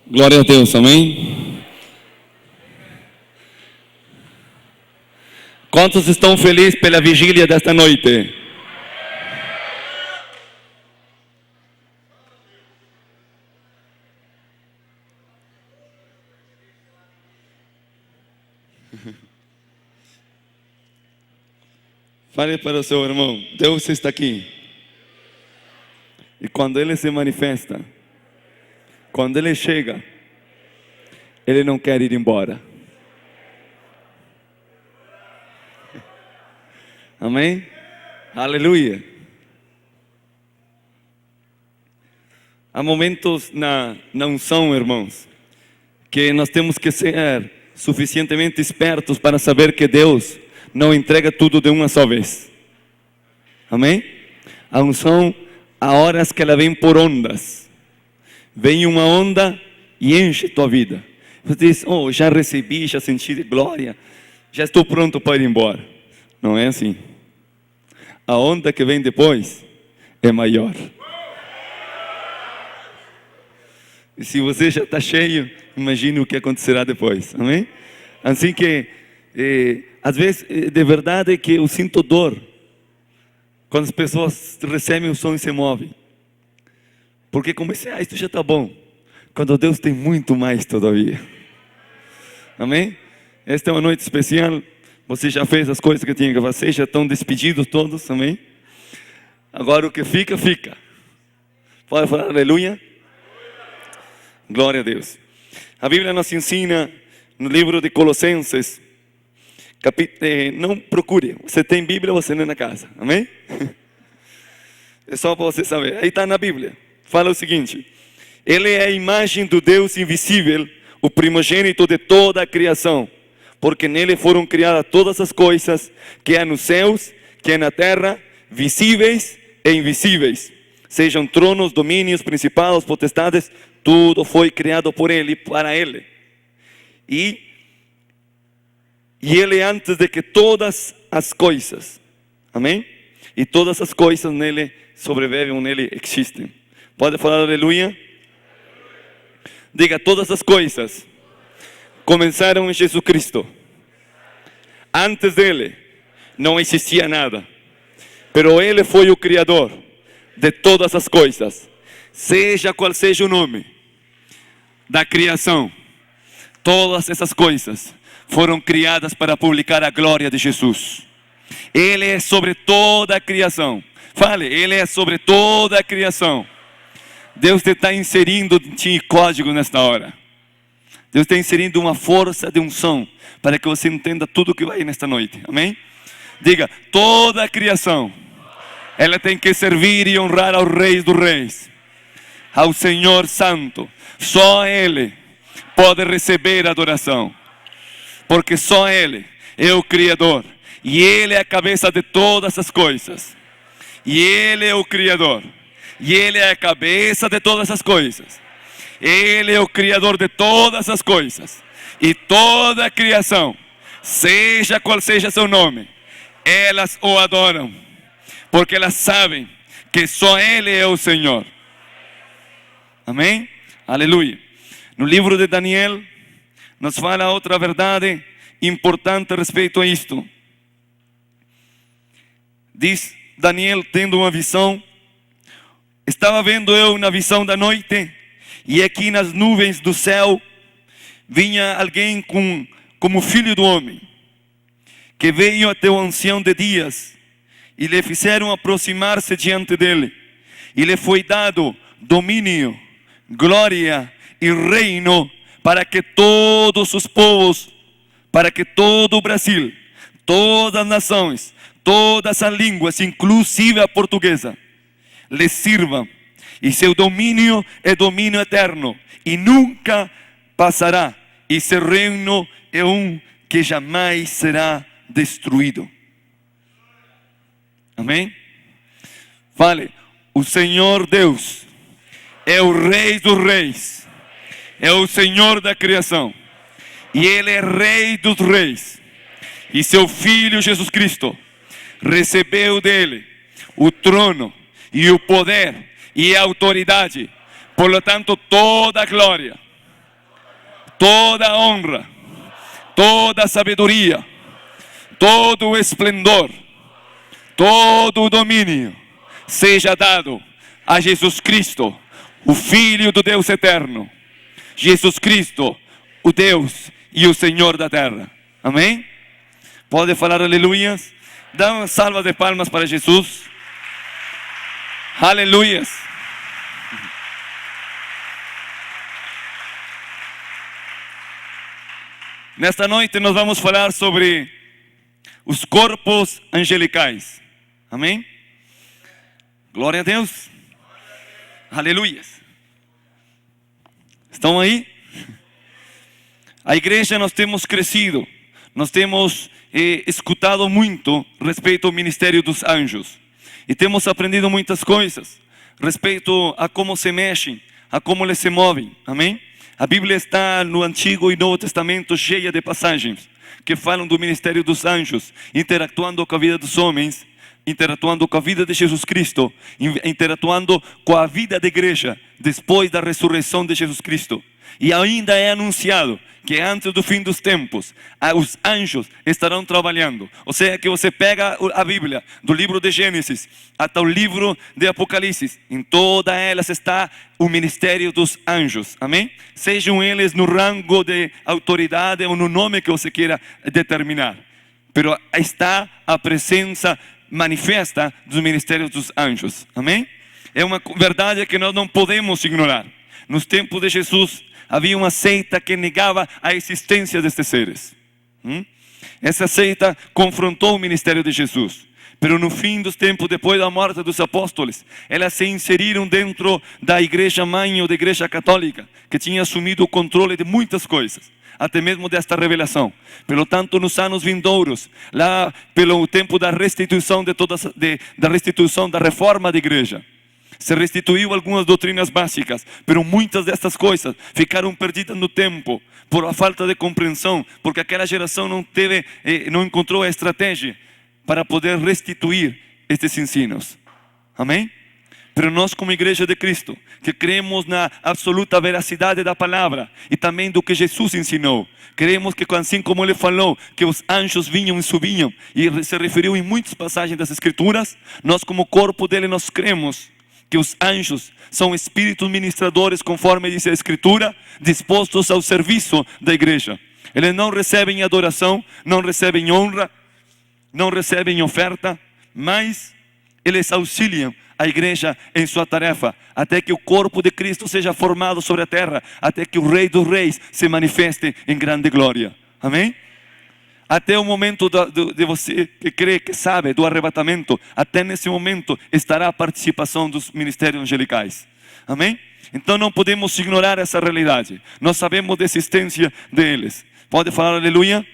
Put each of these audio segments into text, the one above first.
Glória a Deus, amém? Quantos estão felizes pela vigília desta noite? Fale para o seu irmão, Deus está aqui. E quando Ele se manifesta, quando Ele chega, Ele não quer ir embora. Amém? Aleluia. Há momentos na unção, irmãos, que nós temos que ser suficientemente espertos para saber que Deus não entrega tudo de uma só vez. Amém? A unção, há horas que ela vem por ondas. Vem uma onda e enche tua vida. Você diz, oh, já recebi, já senti glória, já estou pronto para ir embora. Não é assim. A onda que vem depois é maior. E se você já está cheio, imagine o que acontecerá depois. Amém? Assim que, às vezes, de verdade que eu sinto dor quando as pessoas recebem o som e se movem. Porque comecei, isso já está bom. Quando Deus tem muito mais todavia. Amém? Esta é uma noite especial. Você já fez as coisas que tinha que fazer, já estão despedidos todos, amém? Agora o que fica, fica. Pode falar aleluia? Glória a Deus. A Bíblia nos ensina no livro de Colossenses, não procure, você tem Bíblia, você não é na casa, amém? É só para você saber, aí está na Bíblia. Fala o seguinte: Ele é a imagem do Deus invisível, o primogênito de toda a criação, porque nele foram criadas todas as coisas, que há nos céus, que há na terra, visíveis e invisíveis, sejam tronos, domínios, principados, potestades, tudo foi criado por Ele e para Ele. E Ele antes de que todas as coisas, amém? E todas as coisas nele sobrevivem, nele existem. Pode falar aleluia? Diga, todas as coisas começaram em Jesus Cristo. Antes dele não existia nada, pero Ele foi o Criador de todas as coisas, seja qual seja o nome da criação. Todas essas coisas foram criadas para publicar a glória de Jesus. Ele é sobre toda a criação. Fale, Ele é sobre toda a criação. Deus te está inserindo em código nesta hora. Deus está inserindo uma força de unção para que você entenda tudo o que vai nesta noite. Amém? Diga, toda a criação, ela tem que servir e honrar ao Rei dos Reis, ao Senhor Santo. Só Ele pode receber adoração, porque só Ele é o Criador, e Ele é a cabeça de todas as coisas, e Ele é o Criador, e Ele é a cabeça de todas as coisas. Ele é o Criador de todas as coisas, e toda a criação, seja qual seja seu nome, elas o adoram, porque elas sabem que só Ele é o Senhor. Amém? Aleluia. No livro de Daniel, nos fala outra verdade importante a respeito a isto. Diz Daniel, tendo uma visão: estava vendo eu na visão da noite, e aqui nas nuvens do céu vinha alguém como filho do homem, que veio até o ancião de dias, e lhe fizeram aproximar-se diante dele, e lhe foi dado domínio, glória e reino, para que todos os povos, para que todo o Brasil, todas as nações, todas as línguas, inclusive a portuguesa, lhe sirvam. E seu domínio é domínio eterno, e nunca passará, e seu reino é que jamais será destruído. Amém? Fale, o Senhor Deus é o Rei dos Reis, é o Senhor da criação, e Ele é Rei dos Reis, e seu Filho Jesus Cristo recebeu dele o trono e o poder e a autoridade. Por lo tanto, toda a glória, toda honra, toda sabedoria, todo esplendor, todo domínio seja dado a Jesus Cristo, o Filho do Deus eterno. Jesus Cristo, o Deus e o Senhor da terra. Amém? Pode falar aleluias? Dá uma salva de palmas para Jesus. Aleluias. Nesta noite nós vamos falar sobre os corpos angelicais. Amém? Glória a Deus. Aleluias. Estão aí? A igreja, nós temos crescido, nós temos escutado muito respeito ao ministério dos anjos. E temos aprendido muitas coisas respeito a como se mexem, a como eles se movem. Amém? A Bíblia está no Antigo e Novo Testamento cheia de passagens que falam do ministério dos anjos, interatuando com a vida dos homens, interatuando com a vida de Jesus Cristo, interatuando com a vida da igreja depois da ressurreição de Jesus Cristo. E ainda é anunciado que antes do fim dos tempos, os anjos estarão trabalhando. Ou seja, que você pega a Bíblia, do livro de Gênesis até o livro de Apocalipse, em todas elas está o ministério dos anjos. Amém? Sejam eles no rango de autoridade ou no nome que você queira determinar. Pero está a presença manifesta dos ministérios dos anjos. Amém? É uma verdade que nós não podemos ignorar. Nos tempos de Jesus havia uma seita que negava a existência destes seres. Essa seita confrontou o ministério de Jesus. Pero no fim dos tempos, depois da morte dos apóstolos, elas se inseriram dentro da igreja mãe ou da igreja católica, que tinha assumido o controle de muitas coisas, até mesmo desta revelação. Pelo tanto, nos anos vindouros, lá pelo tempo da restituição da restituição da reforma da igreja, se restituiu algumas doutrinas básicas, pero muitas destas coisas ficaram perdidas no tempo por a falta de compreensão, porque aquela geração não encontrou a estratégia para poder restituir estes ensinos. Amém? Pero nós, como igreja de Cristo, que cremos na absoluta veracidade da palavra e também do que Jesus ensinou, queremos que, assim como Ele falou que os anjos vinham e subiam, e se referiu em muitas passagens das Escrituras, nós, como corpo dele, nós cremos que os anjos são espíritos ministradores, conforme diz a Escritura, dispostos ao serviço da igreja. Eles não recebem adoração, não recebem honra, não recebem oferta, mas eles auxiliam a igreja em sua tarefa, até que o corpo de Cristo seja formado sobre a terra, até que o Rei dos Reis se manifeste em grande glória. Amém? Até o momento de você que crê, que sabe do arrebatamento, até nesse momento estará a participação dos ministérios angelicais. Amém? Então não podemos ignorar essa realidade. Nós sabemos da existência deles. Pode falar aleluia?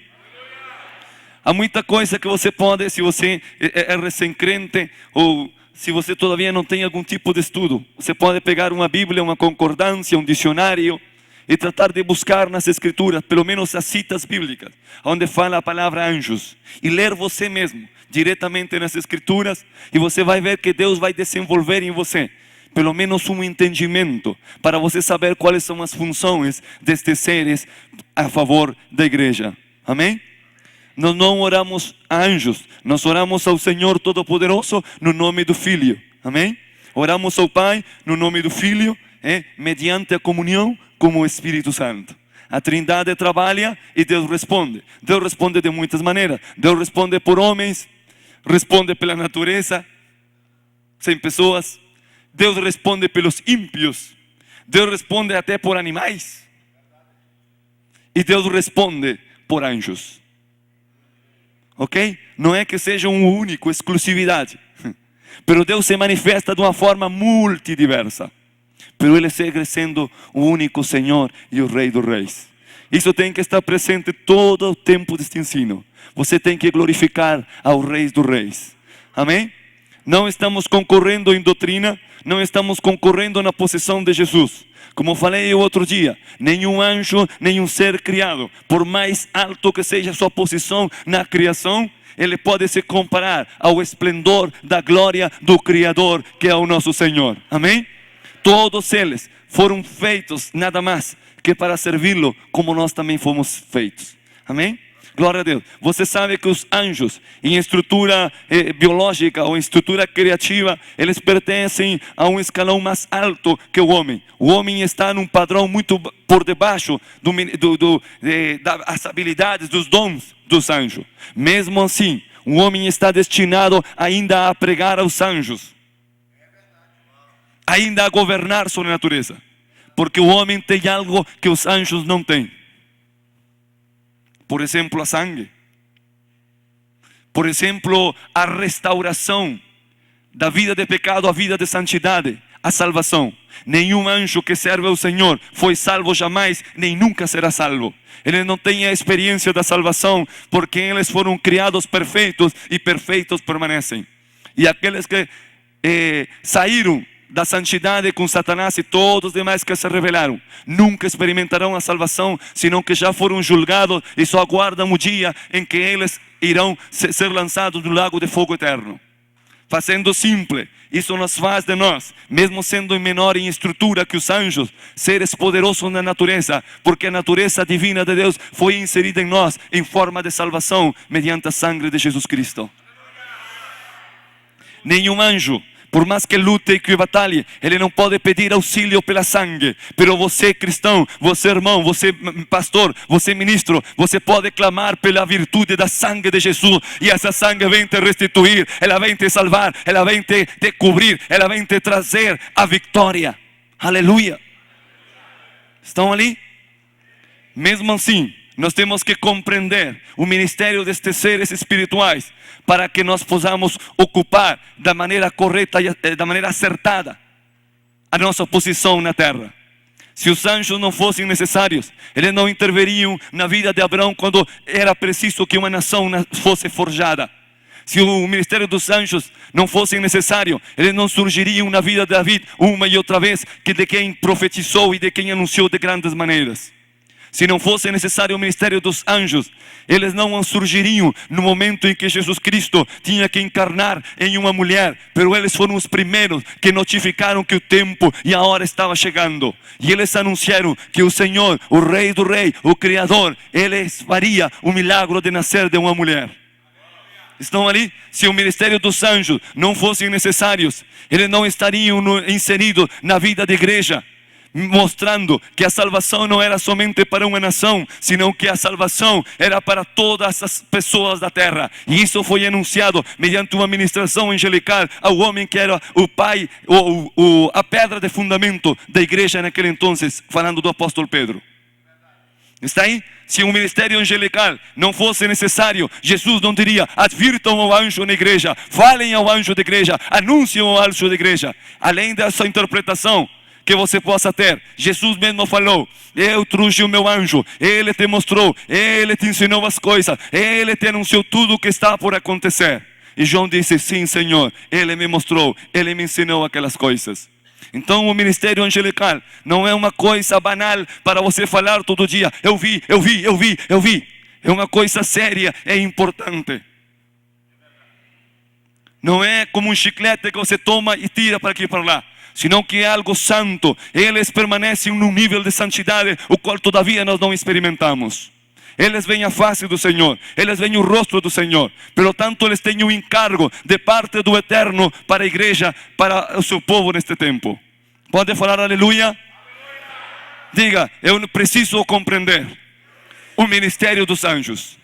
Há muita coisa que você pode, se você é recém-crente ou se você todavia não tem algum tipo de estudo, você pode pegar uma Bíblia, uma concordância, um dicionário e tratar de buscar nas Escrituras, pelo menos as citas bíblicas, onde fala a palavra anjos, e ler você mesmo, diretamente nas Escrituras, e você vai ver que Deus vai desenvolver em você, pelo menos um entendimento, para você saber quais são as funções destes seres a favor da igreja. Amém? Nós não oramos a anjos, nós oramos ao Senhor Todo-Poderoso no nome do Filho. Amém? Oramos ao Pai no nome do Filho, mediante a comunhão com o Espírito Santo. A Trindade trabalha e Deus responde. Deus responde de muitas maneiras. Deus responde por homens, responde pela natureza, sem pessoas. Deus responde pelos ímpios. Deus responde até por animais. E Deus responde por anjos. Ok? Não é que seja um único, exclusividade. Pero Deus se manifesta de uma forma multidiversa. Pero Ele segue sendo o único Senhor e o Rei dos Reis. Isso tem que estar presente todo o tempo deste ensino. Você tem que glorificar ao Rei dos Reis. Amém? Não estamos concorrendo em doutrina, não estamos concorrendo na posição de Jesus. Como falei o outro dia, nenhum anjo, nenhum ser criado, por mais alto que seja sua posição na criação, ele pode se comparar ao esplendor da glória do Criador, que é o nosso Senhor. Amém? Todos eles foram feitos nada mais que para servi-lo, como nós também fomos feitos. Amém? Glória a Deus. Você sabe que os anjos, em estrutura biológica ou em estrutura criativa, eles pertencem a um escalão mais alto que o homem. O homem está num padrão muito por debaixo das habilidades, dos dons dos anjos. Mesmo assim, o homem está destinado ainda a pregar aos anjos, ainda a governar sobre a natureza, porque o homem tem algo que os anjos não têm. Por exemplo, a sangue. Por exemplo, a restauração da vida de pecado à vida de santidade, a salvação. Nenhum anjo que serve ao Senhor foi salvo jamais, nem nunca será salvo. Eles não têm a experiência da salvação, porque eles foram criados perfeitos e perfeitos permanecem. E aqueles que saíram da santidade com Satanás e todos os demais que se rebelaram, nunca experimentarão a salvação, senão que já foram julgados e só aguardam o dia em que eles irão ser lançados no lago de fogo eterno. Fazendo simples, isso nos faz de nós, mesmo sendo menor em estrutura que os anjos, seres poderosos na natureza, porque a natureza divina de Deus foi inserida em nós em forma de salvação mediante a sangue de Jesus Cristo. Nenhum anjo, por mais que lute e que batalhe, ele não pode pedir auxílio pela sangue. Pero você cristão, você irmão, você pastor, você ministro, você pode clamar pela virtude da sangue de Jesus. E essa sangue vem te restituir, ela vem te salvar, ela vem te cobrir, ela vem te trazer a vitória. Aleluia. Estão ali? Mesmo assim, nós temos que compreender o ministério destes seres espirituais, para que nós possamos ocupar da maneira correta e da maneira acertada a nossa posição na terra. Se os anjos não fossem necessários, eles não interveriam na vida de Abraão quando era preciso que uma nação fosse forjada. Se o ministério dos anjos não fosse necessário, eles não surgiriam na vida de David uma e outra vez, de quem profetizou e de quem anunciou de grandes maneiras. Se não fosse necessário o ministério dos anjos, eles não surgiriam no momento em que Jesus Cristo tinha que encarnar em uma mulher. Pero eles foram os primeiros que notificaram que o tempo e a hora estava chegando. E eles anunciaram que o Senhor, o Rei do Rei, o Criador, Ele faria o milagre de nascer de uma mulher. Estão ali? Se o ministério dos anjos não fossem necessários, eles não estariam inseridos na vida da igreja, mostrando que a salvação não era somente para uma nação, senão que a salvação era para todas as pessoas da terra. E isso foi anunciado mediante uma ministração angelical ao homem que era o pai, a pedra de fundamento da igreja naquele entonces, falando do apóstolo Pedro. Está aí? Se um ministério angelical não fosse necessário, Jesus não diria: advirtam ao anjo na igreja, falem ao anjo da igreja, anunciem ao anjo da igreja. Além dessa interpretação que você possa ter, Jesus mesmo falou: eu trouxe o meu anjo, ele te mostrou, ele te ensinou as coisas, ele te anunciou tudo o que está por acontecer. E João disse: sim, Senhor, ele me mostrou, ele me ensinou aquelas coisas. Então o ministério angelical não é uma coisa banal para você falar todo dia: eu vi, eu vi, eu vi, eu vi. É uma coisa séria e importante. Não é como um chiclete que você toma e tira para aqui e para lá, senão que é algo santo. Eles permanecem num nível de santidade o qual todavia nós não experimentamos. Eles veem a face do Senhor, eles veem o rosto do Senhor. Pelo tanto, eles têm um encargo de parte do Eterno para a igreja, para o seu povo neste tempo. Pode falar aleluia? Diga: eu preciso compreender o ministério dos anjos,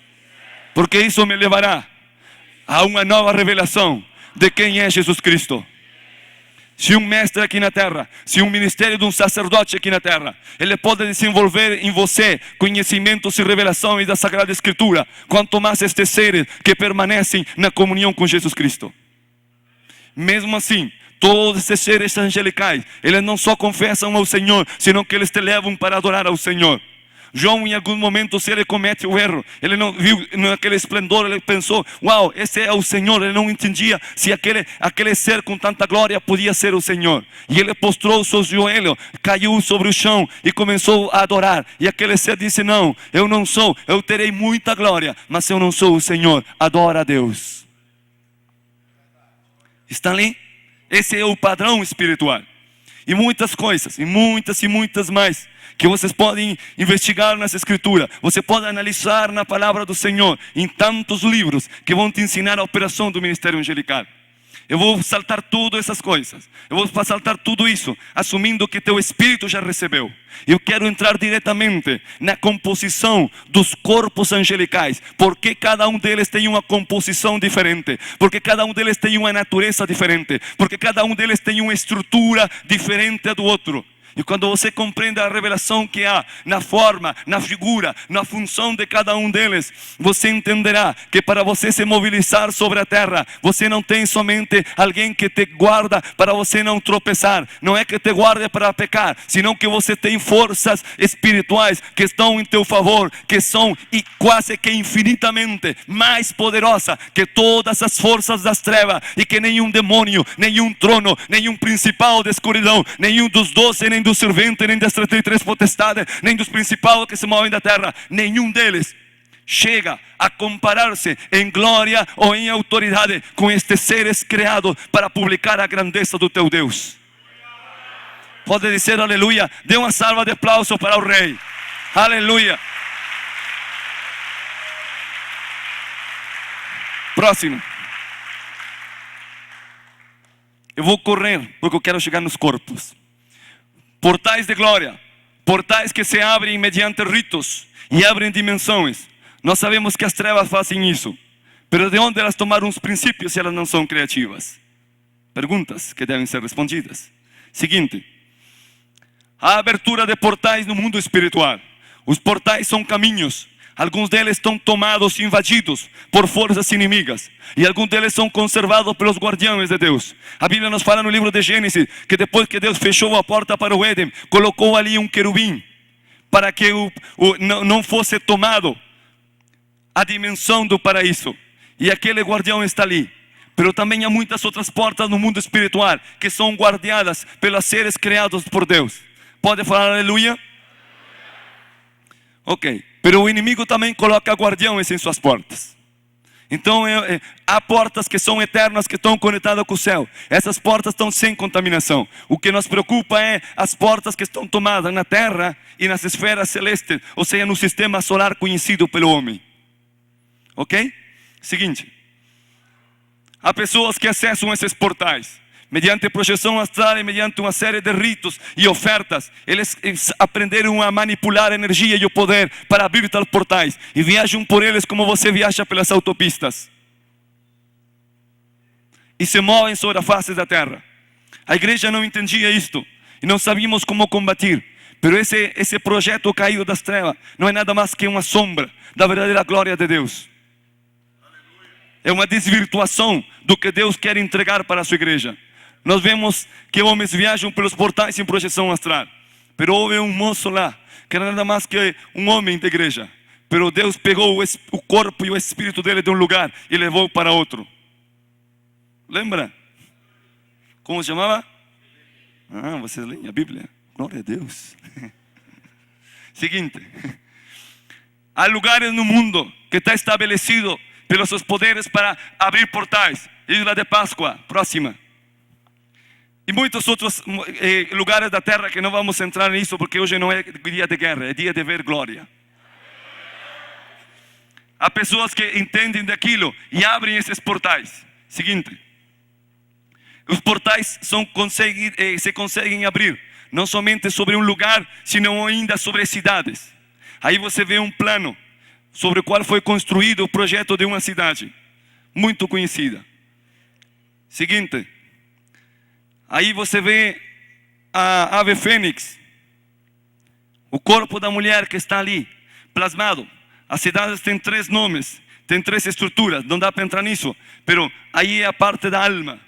porque isso me levará a uma nova revelação de quem é Jesus Cristo. Se um mestre aqui na terra, se um ministério de um sacerdote aqui na terra, ele pode desenvolver em você conhecimentos e revelação e da Sagrada Escritura, quanto mais estes seres que permanecem na comunhão com Jesus Cristo. Mesmo assim, todos esses seres angelicais, eles não só confessam ao Senhor, senão que eles te levam para adorar ao Senhor. João, em algum momento, se ele comete o erro, ele não viu naquele esplendor, ele pensou: uau, esse é o Senhor. Ele não entendia se aquele ser com tanta glória podia ser o Senhor. E ele postrou os seus joelhos, caiu sobre o chão e começou a adorar. E aquele ser disse: não, eu não sou, eu terei muita glória, mas eu não sou o Senhor. Adora a Deus. Está ali? Esse é o padrão espiritual. e muitas coisas, e muitas mais, que vocês podem investigar nas escrituras, você pode analisar na palavra do Senhor, em tantos livros que vão te ensinar a operação do ministério angelical. Eu vou saltar todas essas coisas, eu vou saltar tudo isso, assumindo que teu espírito já recebeu. Eu quero entrar diretamente na composição dos corpos angelicais, porque cada um deles tem uma composição diferente, porque cada um deles tem uma natureza diferente, porque cada um deles tem uma estrutura diferente do outro. E quando você compreende a revelação que há na forma, na figura, na função de cada um deles, você entenderá que para você se mobilizar sobre a terra, você não tem somente alguém que te guarda para você não tropeçar. Não é que te guarde para pecar, senão que você tem forças espirituais que estão em teu favor, que são e quase que infinitamente mais poderosas que todas as forças das trevas, e que nenhum demônio, nenhum trono, nenhum principal de escuridão, nenhum dos 12, nem dos serventes, nem das 33 potestades, nem dos principados que se movem da terra, nenhum deles chega a comparar-se em glória ou em autoridade com estes seres criados para publicar a grandeza do teu Deus. Pode dizer aleluia? Dê uma salva de aplauso para o Rei. Aleluia. Próximo. Eu vou correr porque eu quero chegar nos corpos. Portais de glória, portais que se abrem mediante ritos e abrem dimensões. Nós sabemos que as trevas fazem isso, mas de onde elas tomaram os princípios se elas não são criativas? Perguntas que devem ser respondidas. Seguinte, a abertura de portais no mundo espiritual. Os portais são caminhos. Alguns deles estão tomados, invadidos por forças inimigas, e alguns deles são conservados pelos guardiões de Deus. A Bíblia nos fala no livro de Gênesis que depois que Deus fechou a porta para o Éden, colocou ali um querubim para que não fosse tomado a dimensão do paraíso, e aquele guardião está ali. Mas também há muitas outras portas no mundo espiritual que são guardadas pelos seres criados por Deus. Pode falar aleluia? Ok, mas o inimigo também coloca guardiões em suas portas. Então há portas que são eternas, que estão conectadas com o céu. Essas portas estão sem contaminação. O que nos preocupa é as portas que estão tomadas na terra e nas esferas celestes, ou seja, no sistema solar conhecido pelo homem. Ok? Seguinte, há pessoas que acessam esses portais mediante projeção astral e mediante uma série de ritos e ofertas. Eles aprenderam a manipular a energia e o poder para abrir tais portais, e viajam por eles como você viaja pelas autopistas, e se movem sobre a face da terra. A igreja não entendia isto e não sabíamos como combater. Mas esse projeto caído das trevas não é nada mais que uma sombra da verdadeira glória de Deus. É uma desvirtuação do que Deus quer entregar para a sua igreja. Nós vemos que homens viajam pelos portais em projeção astral, mas houve um moço lá que era nada mais que um homem de igreja, mas Deus pegou o corpo e o espírito dele de um lugar e levou para outro. Lembra? Como se chamava? Vocês leem a Bíblia? Glória a Deus. Seguinte, há lugares no mundo que está estabelecido pelos seus poderes para abrir portais. Isla de Páscoa, próxima. E muitos outros lugares da terra que não vamos entrar nisso, porque hoje não é dia de guerra, é dia de ver glória. Há pessoas que entendem daquilo e abrem esses portais. Seguinte, os portais se conseguem abrir não somente sobre um lugar, sino ainda sobre cidades. Aí você vê um plano sobre o qual foi construído o projeto de uma cidade muito conhecida. Seguinte, aí você vê a ave fênix, o corpo da mulher que está ali plasmado. As cidades têm 3 nomes, têm 3 estruturas, não dá para entrar nisso, mas aí é a parte da alma,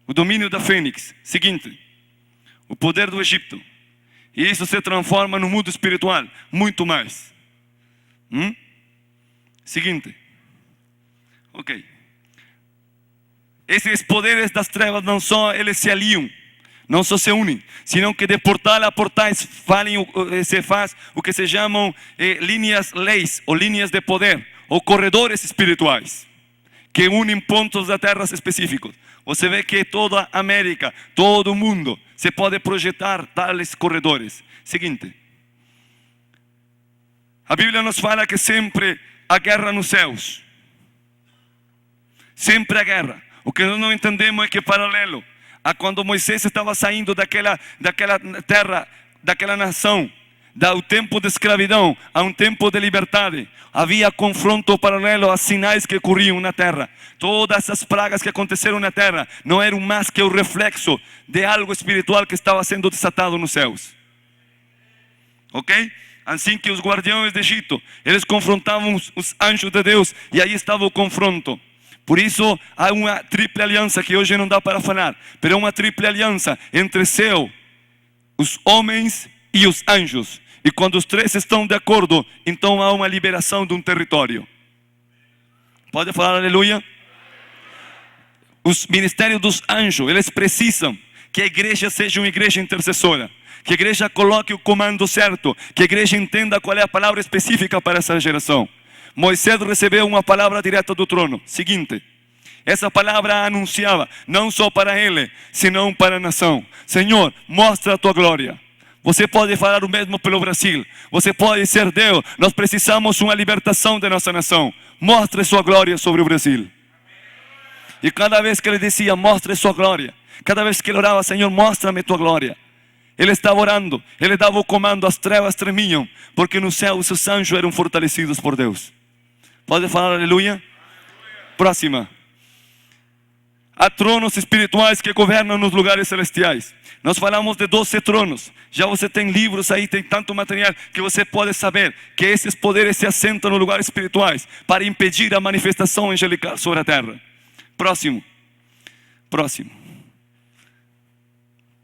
o domínio da fênix. Seguinte, o poder do Egito, e isso se transforma no mundo espiritual muito mais. Seguinte, ok, esses poderes das trevas não só eles se aliam, não só se unem, senão que de portal a portais se faz o que se chamam leis ou linhas de poder, ou corredores espirituais, que unem pontos da terra específicos. Você vê que toda a América, todo o mundo você pode projetar tales corredores. Seguinte, a Bíblia nos fala que sempre há guerra nos céus. Sempre há guerra. O que nós não entendemos é que paralelo a quando Moisés estava saindo daquela terra, daquela nação, do tempo de escravidão a um tempo de liberdade, havia confronto paralelo a sinais que ocorriam na terra. Todas essas pragas que aconteceram na terra não eram mais que o reflexo de algo espiritual que estava sendo desatado nos céus. Ok? Assim que os guardiões do Egito, eles confrontavam os anjos de Deus, e aí estava o confronto. Por isso há uma triple aliança que hoje não dá para falar, mas é uma triple aliança entre céu, os homens e os anjos. E quando os três estão de acordo, então há uma liberação de um território. Pode falar aleluia? Os ministérios dos anjos, eles precisam que a igreja seja uma igreja intercessora, que a igreja coloque o comando certo, que a igreja entenda qual é a palavra específica para essa geração. Moisés recebeu uma palavra direta do trono, seguinte: essa palavra anunciava não só para ele, senão para a nação. Senhor, mostra a tua glória. Você pode falar o mesmo pelo Brasil. Você pode ser Deus. Nós precisamos uma libertação da nossa nação. Mostre sua glória sobre o Brasil. E cada vez que ele dizia, mostre sua glória, cada vez que ele orava, Senhor, mostra-me tua glória, ele estava orando, ele dava o comando, as trevas tremiam, porque no céu os seus anjos eram fortalecidos por Deus. Pode falar aleluia? Próxima. Há tronos espirituais que governam nos lugares celestiais. Nós falamos de 12 tronos. Já você tem livros aí, tem tanto material que você pode saber que esses poderes se assentam nos lugares espirituais para impedir a manifestação angelical sobre a terra. Próximo.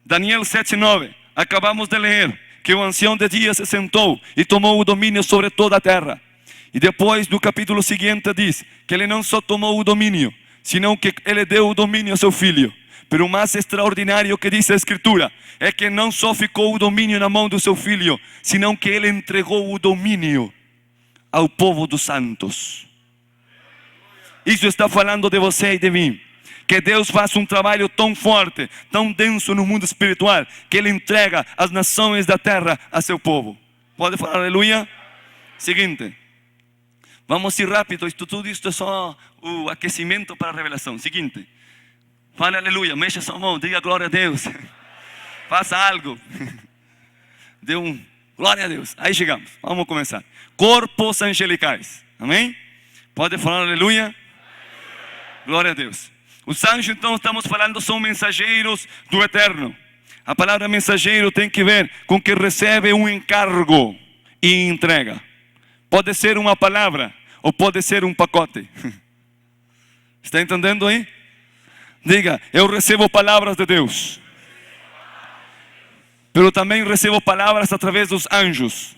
Daniel 7:9. Acabamos de ler que o ancião de dias se sentou e tomou o domínio sobre toda a terra. E depois no capítulo seguinte diz que ele não só tomou o domínio, senão que ele deu o domínio ao seu filho. Pero o mais extraordinário que diz a Escritura é que não só ficou o domínio na mão do seu filho, senão que ele entregou o domínio ao povo dos santos. Isso está falando de você e de mim. Que Deus faz um trabalho tão forte, tão denso no mundo espiritual, que Ele entrega as nações da terra a seu povo. Pode falar aleluia? Seguinte. Vamos ir rápido, tudo isto é só o aquecimento para a revelação. Seguinte, fale aleluia, mexa sua mão, diga glória a Deus. Faça algo. Dê glória a Deus. Aí chegamos, vamos começar. Corpos angelicais, amém? Pode falar aleluia? Glória a Deus. Os anjos, então, estamos falando, são mensageiros do Eterno. A palavra mensageiro tem que ver com que recebe um encargo e entrega. Pode ser uma palavra ou pode ser um pacote. Está entendendo aí? Diga, eu recebo palavras de Deus, pero também recebo palavras através dos anjos,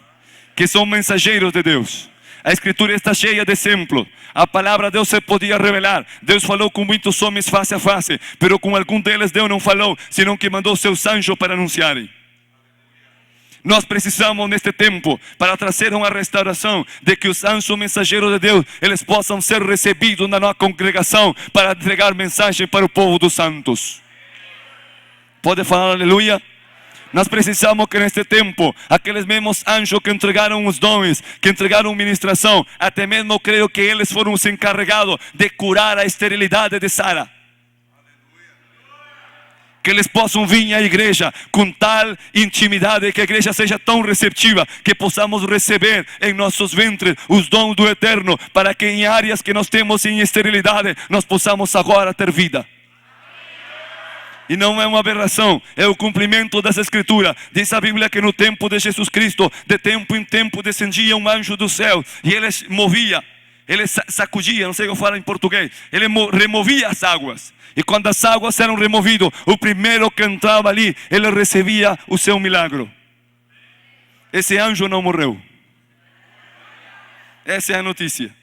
que são mensageiros de Deus. A Escritura está cheia de exemplos. A palavra de Deus se podia revelar. Deus falou com muitos homens face a face, pero com algum deles Deus não falou, senão que mandou seus anjos para anunciarem. Nós precisamos neste tempo para trazer uma restauração de que os anjos mensageiros de Deus, eles possam ser recebidos na nossa congregação para entregar mensagem para o povo dos santos. Pode falar aleluia? Nós precisamos que neste tempo, aqueles mesmos anjos que entregaram os dons, que entregaram ministração, até mesmo creio que eles foram os encarregados de curar a esterilidade de Sara. Que eles possam vir à igreja com tal intimidade, que a igreja seja tão receptiva, que possamos receber em nossos ventres os dons do Eterno, para que em áreas que nós temos em esterilidade, nós possamos agora ter vida. E não é uma aberração, é o cumprimento das Escrituras. Diz a Bíblia que no tempo de Jesus Cristo, de tempo em tempo descendia um anjo do céu, e ele movia, ele sacudia, não sei como fala em português, ele removia as águas. E quando as águas eram removidas, o primeiro que entrava ali, ele recebia o seu milagre. Esse anjo não morreu. Essa é a notícia.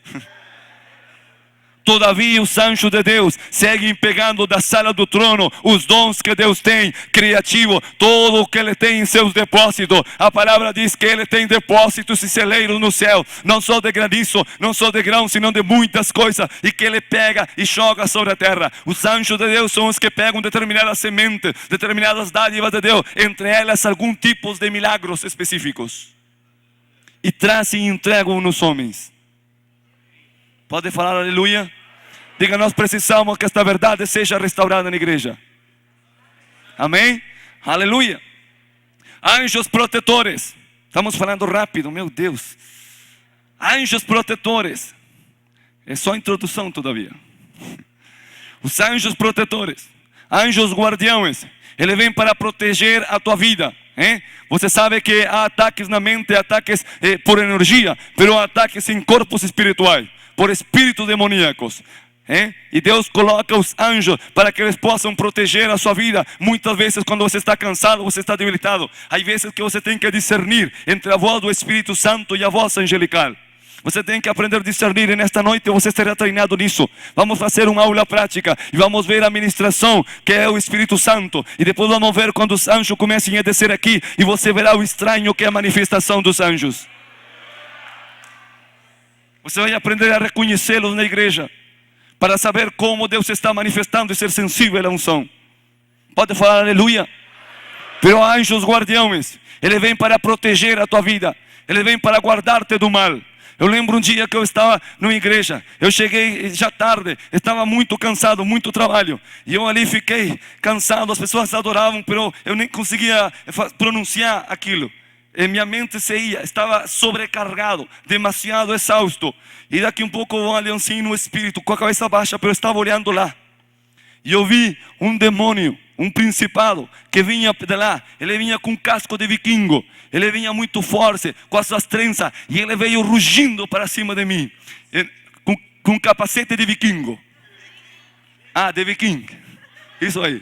Todavia os anjos de Deus seguem pegando da sala do trono os dons que Deus tem, criativo, todo o que Ele tem em seus depósitos. A palavra diz que Ele tem depósitos e celeiros no céu, não só de granizo, não só de grão, senão de muitas coisas, e que Ele pega e joga sobre a terra. Os anjos de Deus são os que pegam determinadas sementes, determinadas dádivas de Deus, entre elas algum tipo de milagros específicos, e trazem e entregam nos homens. Pode falar aleluia? Diga, nós precisamos que esta verdade seja restaurada na igreja. Amém? Aleluia. Anjos protetores. Estamos falando rápido, meu Deus. Anjos protetores. É só introdução todavia. Os anjos protetores, anjos guardiões, ele vem para proteger a tua vida. Você sabe que há ataques na mente, ataques por energia, mas há ataques em corpos espirituais, por espíritos demoníacos. E Deus coloca os anjos para que eles possam proteger a sua vida. Muitas vezes quando você está cansado, você está debilitado, há vezes que você tem que discernir entre a voz do Espírito Santo e a voz angelical. Você tem que aprender a discernir, e nesta noite você será treinado nisso. Vamos fazer uma aula prática e vamos ver a ministração que é o Espírito Santo, e depois vamos ver quando os anjos comecem a descer aqui, e você verá o estranho que é a manifestação dos anjos. Você vai aprender a reconhecê-los na igreja, para saber como Deus está manifestando e ser sensível à unção. Pode falar aleluia? Pero anjos guardiões, ele vem para proteger a tua vida, ele vem para guardar-te do mal. Eu lembro um dia que eu estava numa igreja, eu cheguei já tarde, estava muito cansado, muito trabalho, e eu ali fiquei cansado, as pessoas adoravam, mas eu nem conseguia pronunciar aquilo. E minha mente se ia, estava sobrecargado, demasiado exausto. E daqui um pouco eu olhei assim no espírito, com a cabeça baixa, mas eu estava olhando lá. E eu vi um demônio, um principado, que vinha de lá. Ele vinha com casco de vikingo, ele vinha muito forte, com as suas tranças, e ele veio rugindo para cima de mim, com capacete de vikingo. Ah, de viking, isso aí.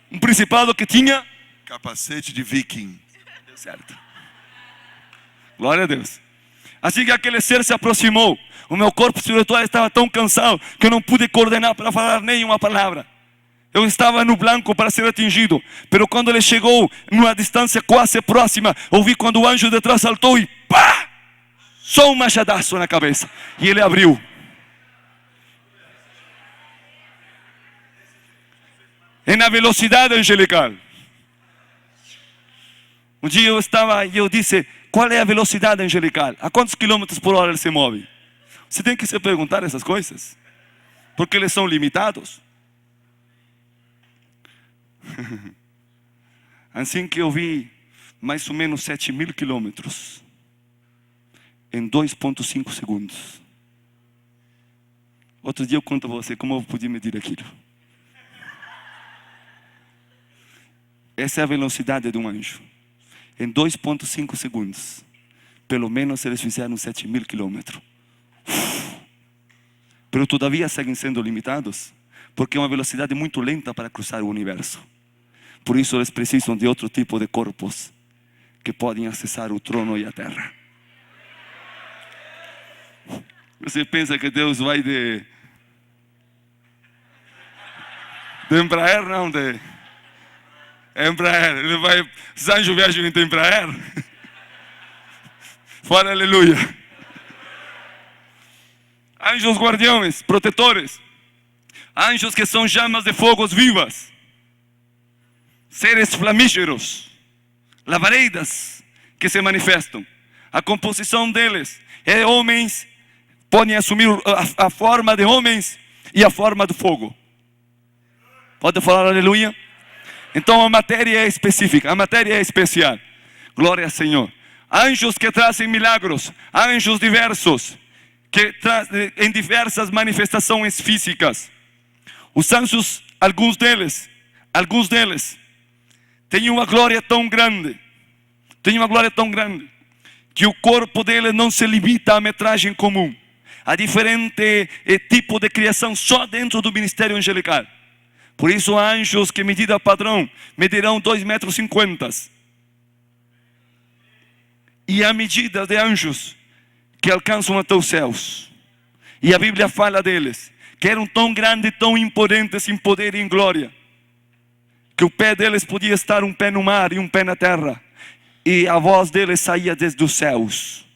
Um principado que tinha capacete de viking. Deu certo. Glória a Deus. Assim que aquele ser se aproximou, o meu corpo espiritual estava tão cansado que eu não pude coordenar para falar nenhuma palavra. Eu estava no branco para ser atingido. Mas quando ele chegou numa distância quase próxima, ouvi quando o anjo de trás saltou e pá! Só um machadaço na cabeça. E ele abriu. E na velocidade angelical. Um dia eu estava e eu disse, qual é a velocidade angelical? A quantos quilômetros por hora ele se move? Você tem que se perguntar essas coisas, porque eles são limitados. Assim que eu vi mais ou menos 7.000 quilômetros em 2,5 segundos. Outro dia eu conto a você como eu podia medir aquilo. Essa é a velocidade de um anjo. Em 2,5 segundos, pelo menos eles fizeram 7.000 quilômetros. Mas todavia seguem sendo limitados, porque é uma velocidade muito lenta para cruzar o universo. Por isso eles precisam de outro tipo de corpos que podem acessar o trono e a terra. Você pensa que Deus vai de Embraer? Não, de Embraer. Ele vai, os anjos viajam em Embraer. Fala aleluia. Anjos guardiões, protetores. Anjos que são chamas de fogos vivas. Seres flamígeros. Labaredas que se manifestam. A composição deles é homens, podem assumir a forma de homens e a forma do fogo. Pode falar aleluia? Então a matéria é específica, a matéria é especial. Glória ao Senhor. Anjos que trazem milagros, anjos diversos, que trazem em diversas manifestações físicas. Os anjos, alguns deles, têm uma glória tão grande, que o corpo deles não se limita à metragem comum. Há diferente tipo de criação só dentro do ministério angelical. Por isso há anjos que medida padrão medirão 2,50 metros. E há medidas de anjos que alcançam até os céus. E a Bíblia fala deles, que eram tão grandes, tão imponentes em poder e em glória, que o pé deles podia estar um pé no mar e um pé na terra, e a voz deles saía desde os céus.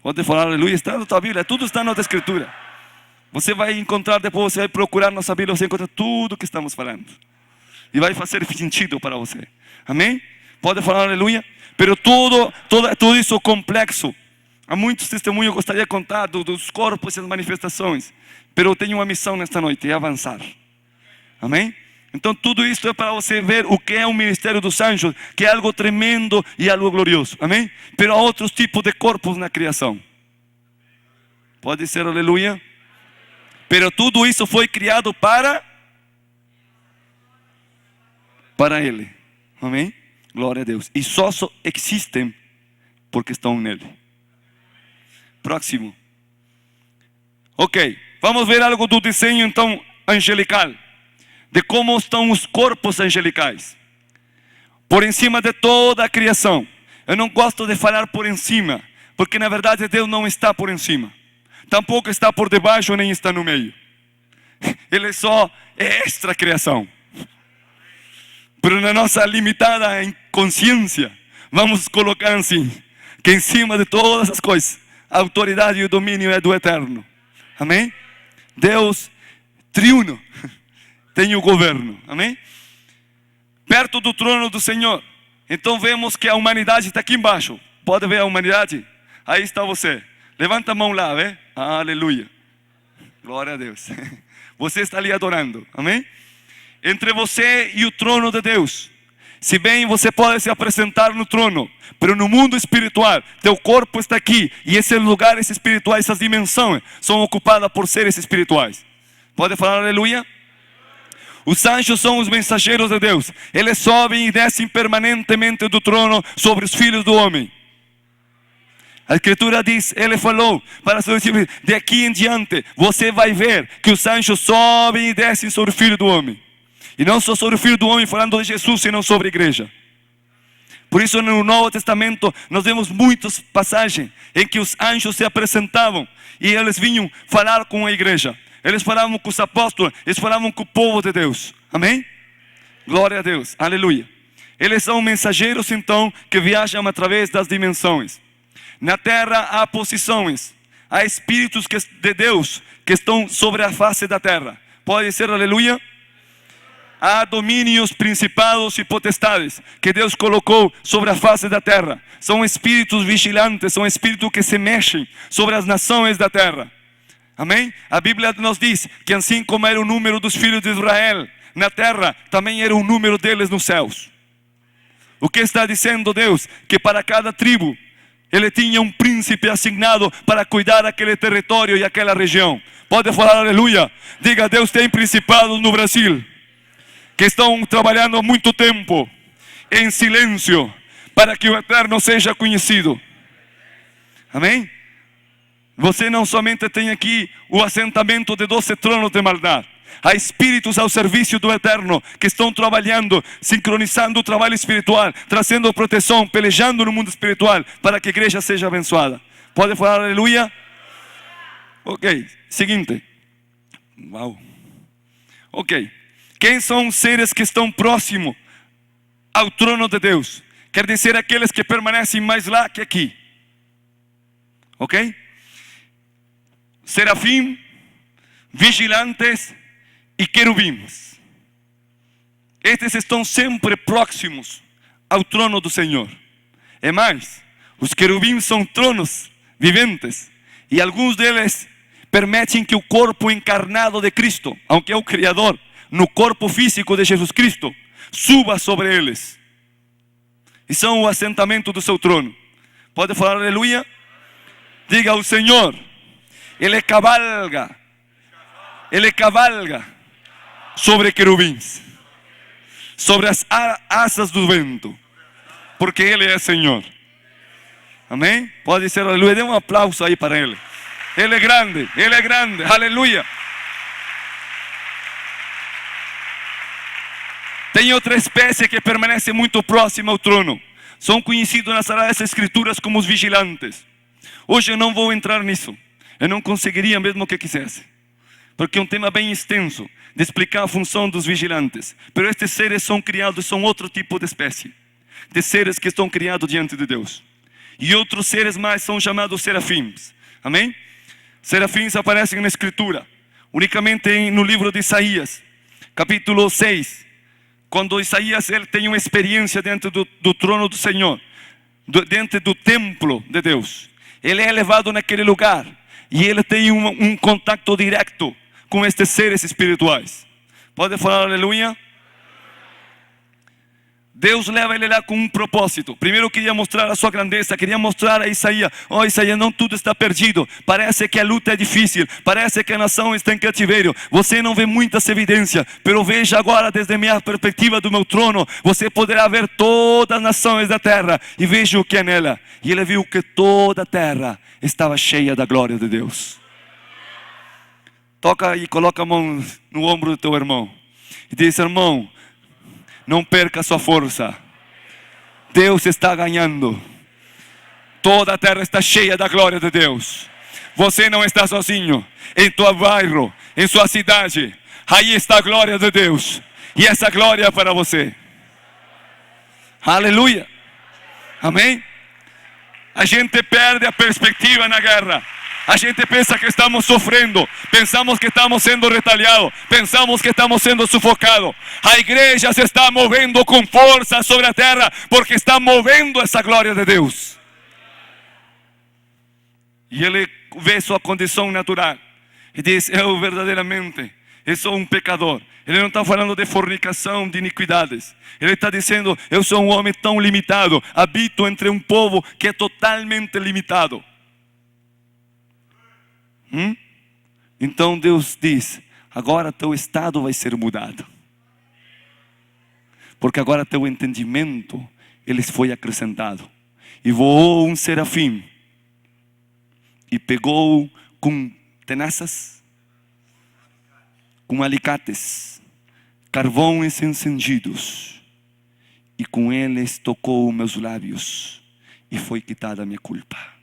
Pode falar aleluia, está na tua Bíblia, tudo está na tua escritura. Você vai encontrar depois, você vai procurar nossa Bíblia, você encontra tudo que estamos falando. E vai fazer sentido para você. Amém? Pode falar aleluia? Pero tudo isso complexo. Há muitos testemunhos que eu gostaria de contar dos corpos e das manifestações. Pero eu tenho uma missão nesta noite, é avançar. Amém? Então tudo isso é para você ver o que é o ministério dos anjos, que é algo tremendo e algo glorioso. Amém? Pero há outros tipos de corpos na criação. Pode ser aleluia? Pero tudo isso foi criado para Ele. Amém? Glória a Deus. E só existem porque estão nele. Próximo. Ok, vamos ver algo do desenho então angelical, de como estão os corpos angelicais por em cima de toda a criação. Eu não gosto de falar por em cima, porque na verdade Deus não está por em cima, tampouco está por debaixo, nem está no meio. Ele só é extra criação. Pero na nossa limitada consciência, vamos colocar assim, que em cima de todas as coisas, a autoridade e o domínio é do Eterno. Amém? Deus triuno tem o governo. Amém? Perto do trono do Senhor. Então vemos que a humanidade está aqui embaixo. Pode ver a humanidade? Aí está você. Levanta a mão lá, vê? Aleluia. Glória a Deus. Você está ali adorando. Amém? Entre você e o trono de Deus. Se bem você pode se apresentar no trono, mas no mundo espiritual, teu corpo está aqui. E esses lugares espirituais, essas dimensões, são ocupadas por seres espirituais. Pode falar aleluia? Os anjos são os mensageiros de Deus. Eles sobem e descem permanentemente do trono sobre os filhos do homem. A escritura diz, ele falou para seus discípulos, de aqui em diante, você vai ver que os anjos sobem e descem sobre o filho do homem. E não só sobre o Filho do Homem, falando de Jesus, senão sobre a igreja. Por isso no Novo Testamento nós vemos muitas passagens em que os anjos se apresentavam e eles vinham falar com a igreja. Eles falavam com os apóstolos, eles falavam com o povo de Deus. Amém? Glória a Deus, aleluia. Eles são mensageiros então que viajam através das dimensões. Na terra há posições, há espíritos de Deus que estão sobre a face da terra. Pode ser aleluia? Há domínios, principados e potestades que Deus colocou sobre a face da terra. São espíritos vigilantes, são espíritos que se mexem sobre as nações da terra. Amém? A Bíblia nos diz que assim como era o número dos filhos de Israel na terra, também era o número deles nos céus. O que está dizendo Deus? Que para cada tribo Ele tinha um príncipe assignado para cuidar daquele território e aquela região. Pode falar aleluia? Diga, Deus tem principados no Brasil que estão trabalhando há muito tempo em silêncio para que o Eterno seja conhecido. Amém? Você não somente tem aqui o assentamento de 12 tronos de maldade. Há espíritos ao serviço do Eterno que estão trabalhando, sincronizando o trabalho espiritual, trazendo proteção, pelejando no mundo espiritual para que a igreja seja abençoada. Pode falar aleluia? Ok, seguinte. Uau. Ok. Quem são os seres que estão próximos ao trono de Deus? Quer dizer aqueles que permanecem mais lá que aqui. Ok? Serafim, vigilantes e querubins. Estes estão sempre próximos ao trono do Senhor. É mais, os querubins são tronos viventes e alguns deles permitem que o corpo encarnado de Cristo, aunque é o Criador, no corpo físico de Jesus Cristo, suba sobre eles. E são o assentamento do seu trono. Pode falar aleluia? Diga ao Senhor, Ele cavalga sobre querubins, sobre as asas do vento, porque Ele é Senhor. Amém? Pode ser aleluia, dê um aplauso aí para Ele. Ele é grande, aleluia. Tem outra espécie que permanece muito próxima ao trono. São conhecidos nas Sagradas Escrituras como os vigilantes. Hoje eu não vou entrar nisso. Eu não conseguiria mesmo que quisesse. Porque é um tema bem extenso de explicar a função dos vigilantes. Pero estes seres são criados, são outro tipo de espécie. De seres que estão criados diante de Deus. E outros seres mais são chamados serafins. Amém? Serafins aparecem na Escritura. Unicamente no livro de Isaías. Capítulo 6. Quando Isaías ele tem uma experiência dentro do trono do Senhor. Dentro do templo de Deus. Ele é levado naquele lugar. E ele tem um contato direto com estes seres espirituais. Pode falar aleluia? Deus leva ele lá com um propósito. Primeiro queria mostrar a sua grandeza, queria mostrar a Isaías. Oh Isaías, não tudo está perdido. Parece que a luta é difícil, parece que a nação está em cativeiro. Você não vê muitas evidências, pero veja agora desde a minha perspectiva do meu trono. Você poderá ver todas as nações da terra e veja o que é nela. E ele viu que toda a terra estava cheia da glória de Deus. Toca e coloca a mão no ombro do teu irmão e diz: irmão, não perca sua força. Deus está ganhando. Toda a terra está cheia da glória de Deus. Você não está sozinho. Em tua bairro, em sua cidade, aí está a glória de Deus. E essa glória é para você. Aleluia. Amém? A gente perde a perspectiva na guerra. A gente pensa que estamos sofrendo, pensamos que estamos sendo retaliados, pensamos que estamos sendo sufocados. A igreja se está movendo com força sobre a terra, porque está movendo essa glória de Deus. E ele vê sua condição natural e diz: eu verdadeiramente, eu sou um pecador. Ele não está falando de fornicação, de iniquidades. Ele está dizendo: eu sou um homem tão limitado, habito entre um povo que é totalmente limitado. Então Deus diz: agora teu estado vai ser mudado, porque agora teu entendimento ele foi acrescentado. E voou um serafim e pegou com tenazas, com alicates, carvões encendidos, e com eles tocou meus lábios e foi quitada a minha culpa.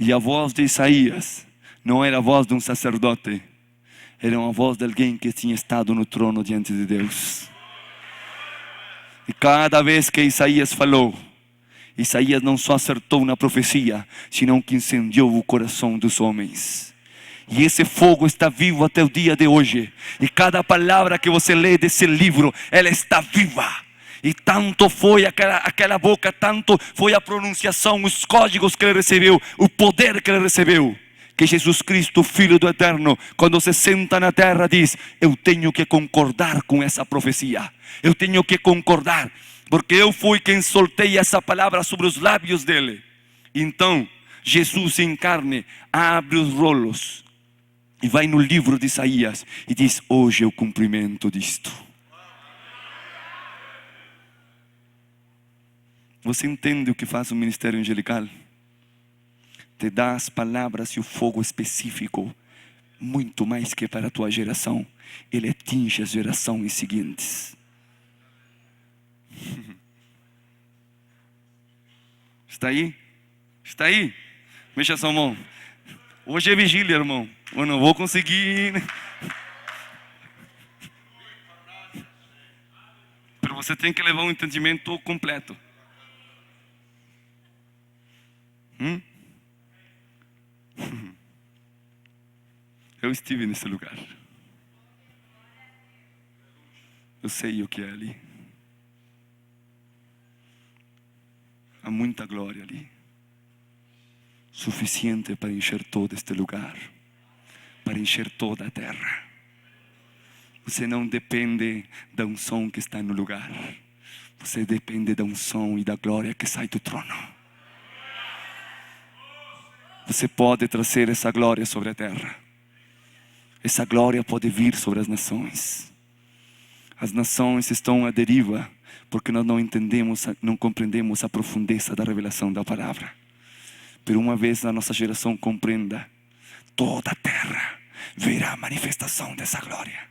E a voz de Isaías não era a voz de um sacerdote, era uma voz de alguém que tinha estado no trono diante de Deus. E cada vez que Isaías falou, Isaías não só acertou na profecia, senão que incendiou o coração dos homens. E esse fogo está vivo até o dia de hoje. E cada palavra que você lê desse livro, ela está viva. E tanto foi aquela boca, tanto foi a pronunciação, os códigos que ele recebeu, o poder que ele recebeu, que Jesus Cristo, Filho do Eterno, quando se senta na terra diz: eu tenho que concordar com essa profecia. Eu tenho que concordar, porque eu fui quem soltei essa palavra sobre os lábios dele. Então Jesus em carne abre os rolos e vai no livro de Isaías e diz: hoje é o cumprimento disto. Você entende o que faz o ministério angelical? Te dá as palavras e o fogo específico, muito mais que para a tua geração. Ele atinge as gerações seguintes. Está aí? Está aí? Mexa sua mão. Hoje é vigília, irmão. Eu não vou conseguir. Mas você tem que levar um entendimento completo. Eu estive nesse lugar. Eu sei o que é ali. Há muita glória ali, suficiente para encher todo este lugar, para encher toda a terra. Você não depende da unção que está no lugar. Você depende da unção e da glória que sai do trono. Você pode trazer essa glória sobre a terra. Essa glória pode vir sobre as nações. As nações estão à deriva porque nós não entendemos, não compreendemos a profundeza da revelação da palavra. Pero uma vez a nossa geração compreenda, toda a terra verá a manifestação dessa glória.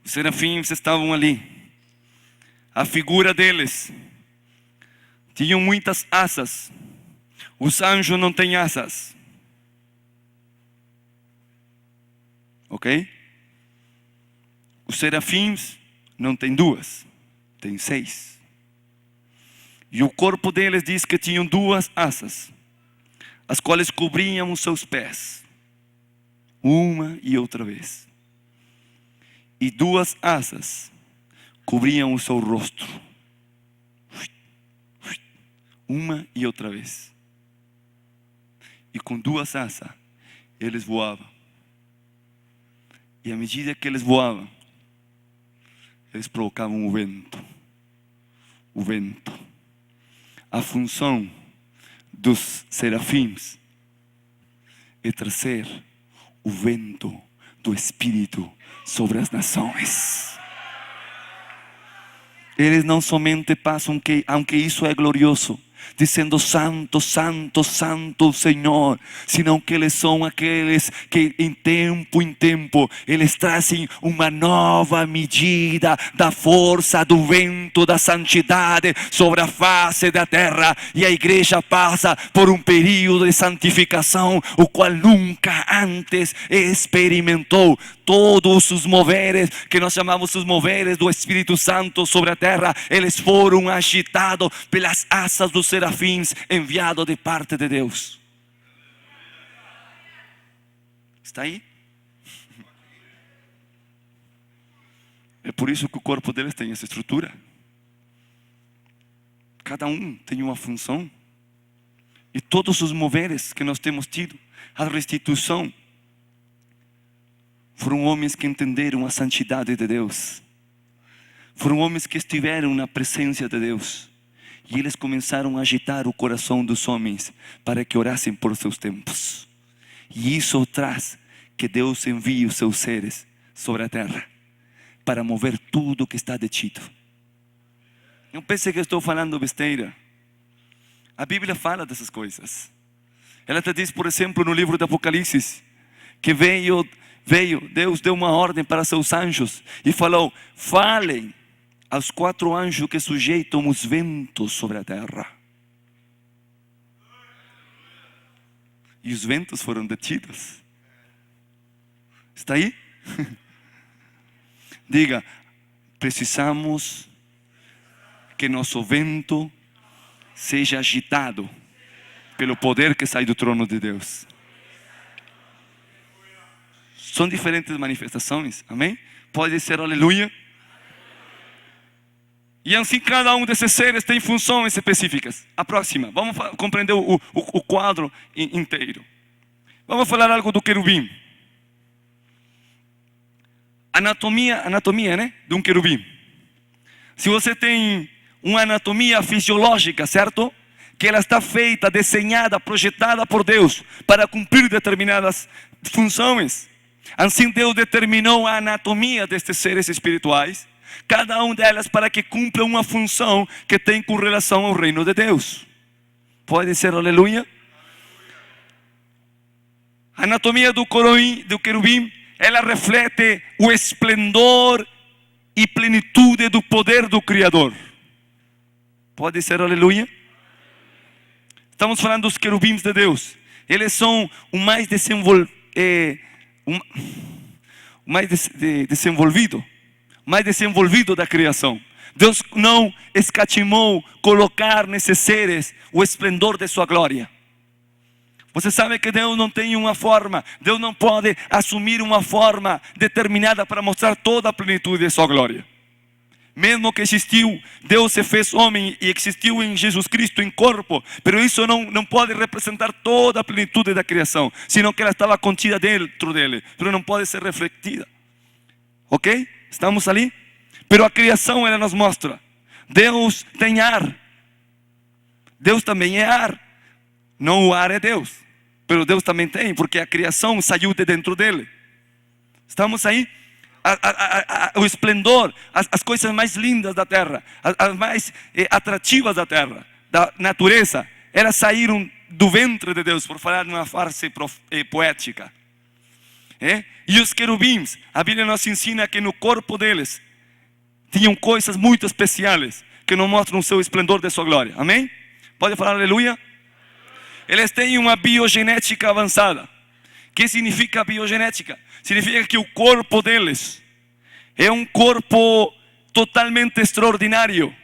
Os serafins estavam ali. A figura deles tinham muitas asas. Os anjos não têm asas. Ok? Os serafins não têm duas, têm 6. E o corpo deles diz que tinham 2 asas, as quais cobriam os seus pés, uma e outra vez. E 2 asas cobriam o seu rosto, uma e outra vez. E com 2 asas eles voavam. E à medida que eles voavam, eles provocavam o vento. O vento. A função dos serafins é trazer o vento do Espírito sobre as nações. Eles não somente passam, aunque isso é glorioso, dizendo santo, santo, santo o Senhor, senão que eles são aqueles que em tempo eles trazem uma nova medida da força do vento da santidade sobre a face da terra, e a igreja passa por um período de santificação o qual nunca antes experimentou. Todos os moveres que nós chamamos os moveres do Espírito Santo sobre a terra, eles foram agitados pelas asas dos serafins enviados de parte de Deus. Está aí? É por isso que o corpo deles tem essa estrutura. Cada um tem uma função. E todos os moveres que nós temos tido, a restituição, foram homens que entenderam a santidade de Deus. Foram homens que estiveram na presença de Deus. E eles começaram a agitar o coração dos homens para que orassem por seus tempos. E isso traz que Deus envie os seus seres sobre a terra para mover tudo que está detido. Não pense que estou falando besteira. A Bíblia fala dessas coisas. Ela te diz, por exemplo, no livro do Apocalipse, que Deus deu uma ordem para seus anjos e falou: falem aos 4 anjos que sujeitam os ventos sobre a terra. E os ventos foram detidos. Está aí? Diga: precisamos que nosso vento seja agitado pelo poder que sai do trono de Deus. São diferentes manifestações, amém? Pode ser aleluia. E assim cada um desses seres tem funções específicas. A próxima, vamos compreender o quadro inteiro. Vamos falar algo do querubim. Anatomia, né? De um querubim. Se você tem uma anatomia fisiológica, certo? Que ela está feita, desenhada, projetada por Deus para cumprir determinadas funções. Assim Deus determinou a anatomia destes seres espirituais, cada um delas para que cumpra uma função que tem com relação ao reino de Deus. Pode ser aleluia? A anatomia do querubim, ela reflete o esplendor e plenitude do poder do Criador. Pode ser aleluia? Estamos falando dos querubins de Deus. Eles são o mais desenvolvido da criação. Deus não escatimou colocar nesses seres o esplendor de sua glória. Você sabe que Deus não tem uma forma, Deus não pode assumir uma forma determinada para mostrar toda a plenitude de sua glória. Mesmo que existiu, Deus se fez homem e existiu em Jesus Cristo em corpo, mas isso não pode representar toda a plenitude da criação, senão que ela estava contida dentro dele, mas não pode ser refletida. Ok? Estamos ali? Mas a criação ela nos mostra, Deus tem ar, Deus também é ar. Não o ar é Deus, mas Deus também tem, porque a criação saiu de dentro dele. Estamos aí? O esplendor, as coisas mais lindas da terra, as mais atrativas da terra, da natureza, elas saíram do ventre de Deus, por falar de uma frase poética. E os querubins, a Bíblia nos ensina que no corpo deles tinham coisas muito especiais que não mostram o seu esplendor de sua glória. Amém? Pode falar aleluia? Eles têm uma biogenética avançada. O que significa biogenética? Significa que o corpo deles é um corpo totalmente extraordinário,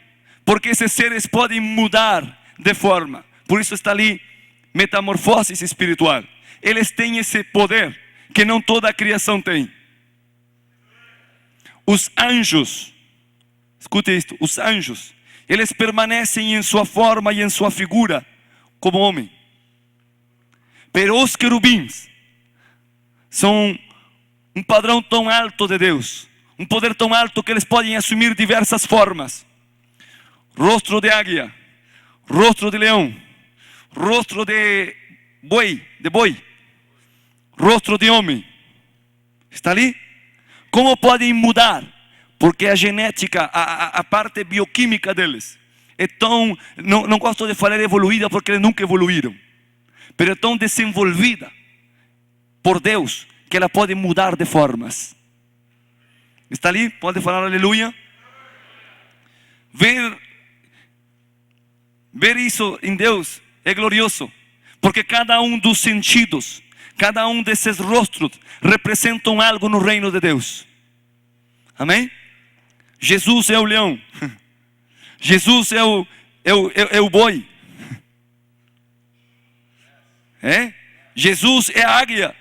porque esses seres podem mudar de forma. Por isso está ali metamorfose espiritual. Eles têm esse poder que não toda a criação tem. Os anjos, escute isto, os anjos, eles permanecem em sua forma e em sua figura como homem. Pero os querubins são um padrão tão alto de Deus, um poder tão alto que eles podem assumir diversas formas. Rosto de águia, rosto de leão, rosto de boi, rosto de homem. Está ali? Como podem mudar? Porque a genética, a parte bioquímica deles é tão, não gosto de falar evoluída porque eles nunca evoluíram, mas é tão desenvolvida por Deus que ela pode mudar de formas. Está ali? Pode falar aleluia? Ver isso em Deus é glorioso, porque cada um dos sentidos, cada um desses rostos representam algo no reino de Deus. Amém? Jesus é o leão, Jesus é o boi, Jesus é a águia,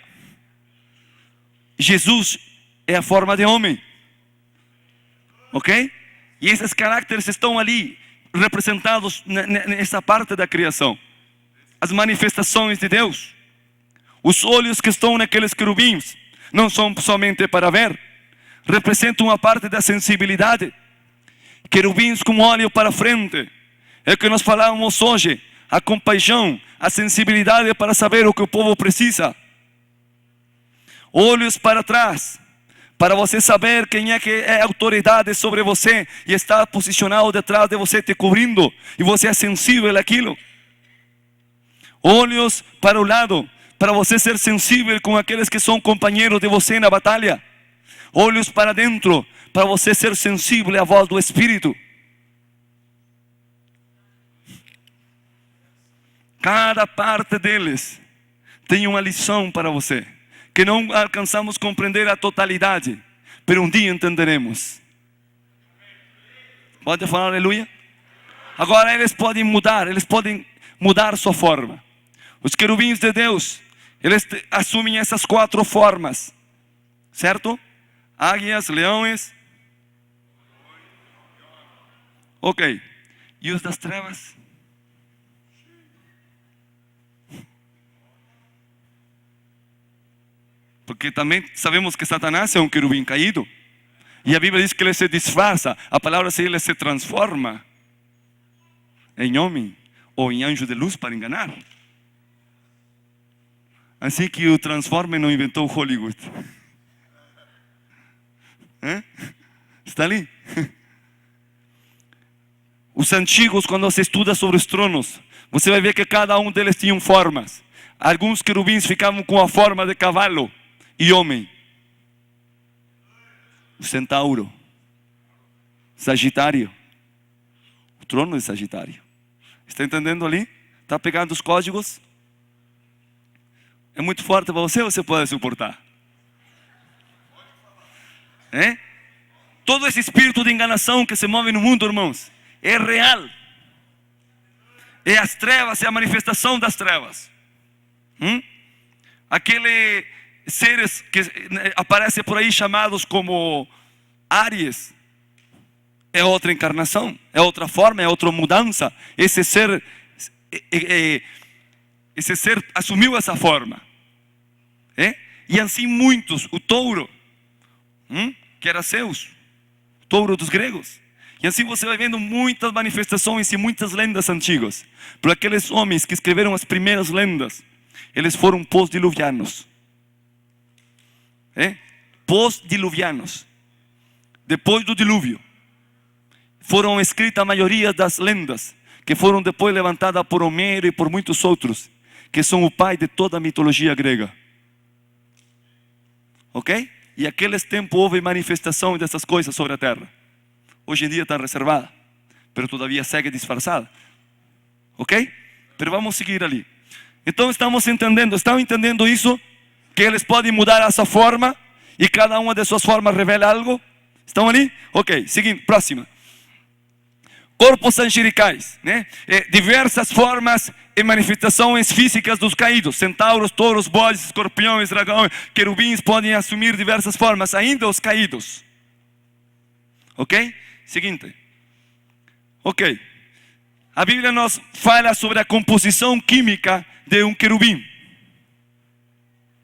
Jesus é a forma de homem. Ok? E esses caracteres estão ali representados nessa parte da criação. As manifestações de Deus. Os olhos que estão naqueles querubins não são somente para ver, representam uma parte da sensibilidade. Querubins com olho para frente, é o que nós falamos hoje, a compaixão, a sensibilidade para saber o que o povo precisa. Olhos para trás, para você saber quem é que é autoridade sobre você e está posicionado detrás de você, te cobrindo, e você é sensível àquilo. Olhos para o lado, para você ser sensível com aqueles que são companheiros de você na batalha. Olhos para dentro, para você ser sensível à voz do Espírito. Cada parte deles tem uma lição para você, que não alcançamos a compreender a totalidade, mas um dia entenderemos. Pode falar aleluia? Agora eles podem mudar sua forma. Os querubins de Deus, eles assumem essas 4 formas, certo? Águias, leões. Ok. E os das trevas? Porque também sabemos que Satanás é um querubim caído. E a Bíblia diz que ele se disfarça. A palavra diz que ele se transforma em homem ou em anjo de luz para enganar. Assim que o Transformer não inventou Hollywood. Está ali? Os antigos, quando você estuda sobre os tronos, você vai ver que cada um deles tinha formas. Alguns querubins ficavam com a forma de cavalo e homem. O centauro, Sagitário, o trono de Sagitário. Está entendendo ali? Está pegando os códigos? É muito forte para você ou você pode suportar? Todo esse espírito de enganação que se move no mundo, irmãos, é real. É as trevas, é a manifestação das trevas. Aqueles seres que aparecem por aí chamados como Áries, é outra encarnação, é outra forma, é outra mudança. Esse ser assumiu essa forma. E assim muitos, o touro, que era Zeus, o touro dos gregos. E assim você vai vendo muitas manifestações e muitas lendas antigas. Por aqueles homens que escreveram as primeiras lendas, eles foram pós-diluvianos. Pós-diluvianos. Depois do dilúvio, foram escritas a maioria das lendas, que foram depois levantadas por Homero e por muitos outros. que são o pai de toda a mitologia grega. Ok? E naqueles tempos houve manifestação dessas coisas sobre a terra. Hoje em dia está reservada, mas todavia segue disfarçada. Ok? Mas vamos seguir ali. Então estão entendendo isso? Que eles podem mudar essa forma e cada uma de suas formas revela algo? Estão ali? Ok, seguinte, próxima. Corpos angelicais, né? Diversas formas e manifestações físicas dos caídos. Centauros, touros, bodes, escorpiões, dragões, querubins podem assumir diversas formas, ainda os caídos. Ok? Seguinte. Ok. A Bíblia nos fala sobre a composição química de um querubim.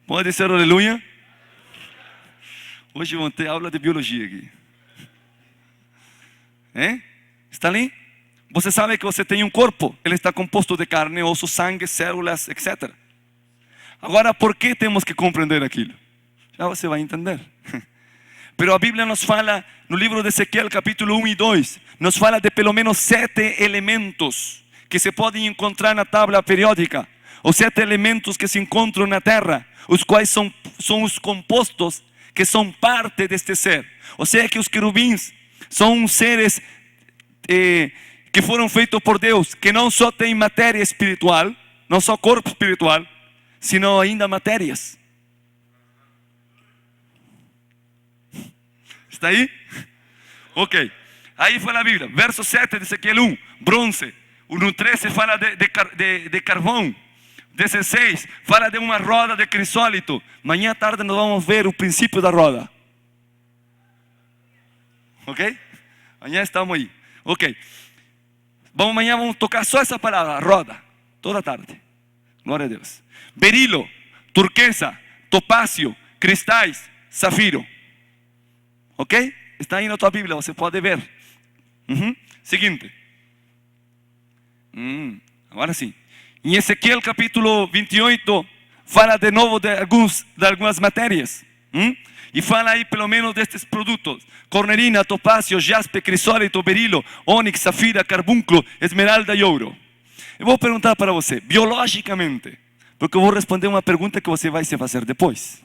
Pode dizer aleluia? Hoje vamos ter aula de biologia aqui. Está ali? Você sabe que você tem um corpo. Ele está composto de carne, osso, sangue, células, etc. Agora, por que temos que compreender aquilo? Já você vai entender. Pero a Bíblia nos fala, no livro de Ezequiel, capítulo 1 e 2, nos fala de pelo menos 7 elementos que se podem encontrar na tabela periódica. Os 7 elementos que se encontram na terra, os quais são os compostos que são parte deste ser. Ou seja, que os querubins são seres que foram feitos por Deus, que não só têm matéria espiritual, não só corpo espiritual, sino ainda matérias. Está aí? Ok. Aí fala a Bíblia, verso 7 de Ezequiel 1, bronze. No 13 fala de carvão. 16 fala de uma roda de crisólito. Amanhã à tarde nós vamos ver o princípio da roda. Ok? Amanhã estamos aí. Ok. Amanhã vamos tocar só essa palavra, roda. Toda tarde. Glória a Deus. Berilo, turquesa, topázio, cristais, safiro. Ok? Está aí na tua Bíblia, você pode ver. Seguinte. Agora sim. Em Ezequiel capítulo 28, fala de novo de algumas matérias. E fala aí pelo menos destes produtos: cornerina, topázio, jaspe, crisólito, berilo, ônix, safira, carbunclo, esmeralda e ouro. Eu vou perguntar para você, biologicamente, porque eu vou responder uma pergunta que você vai se fazer depois.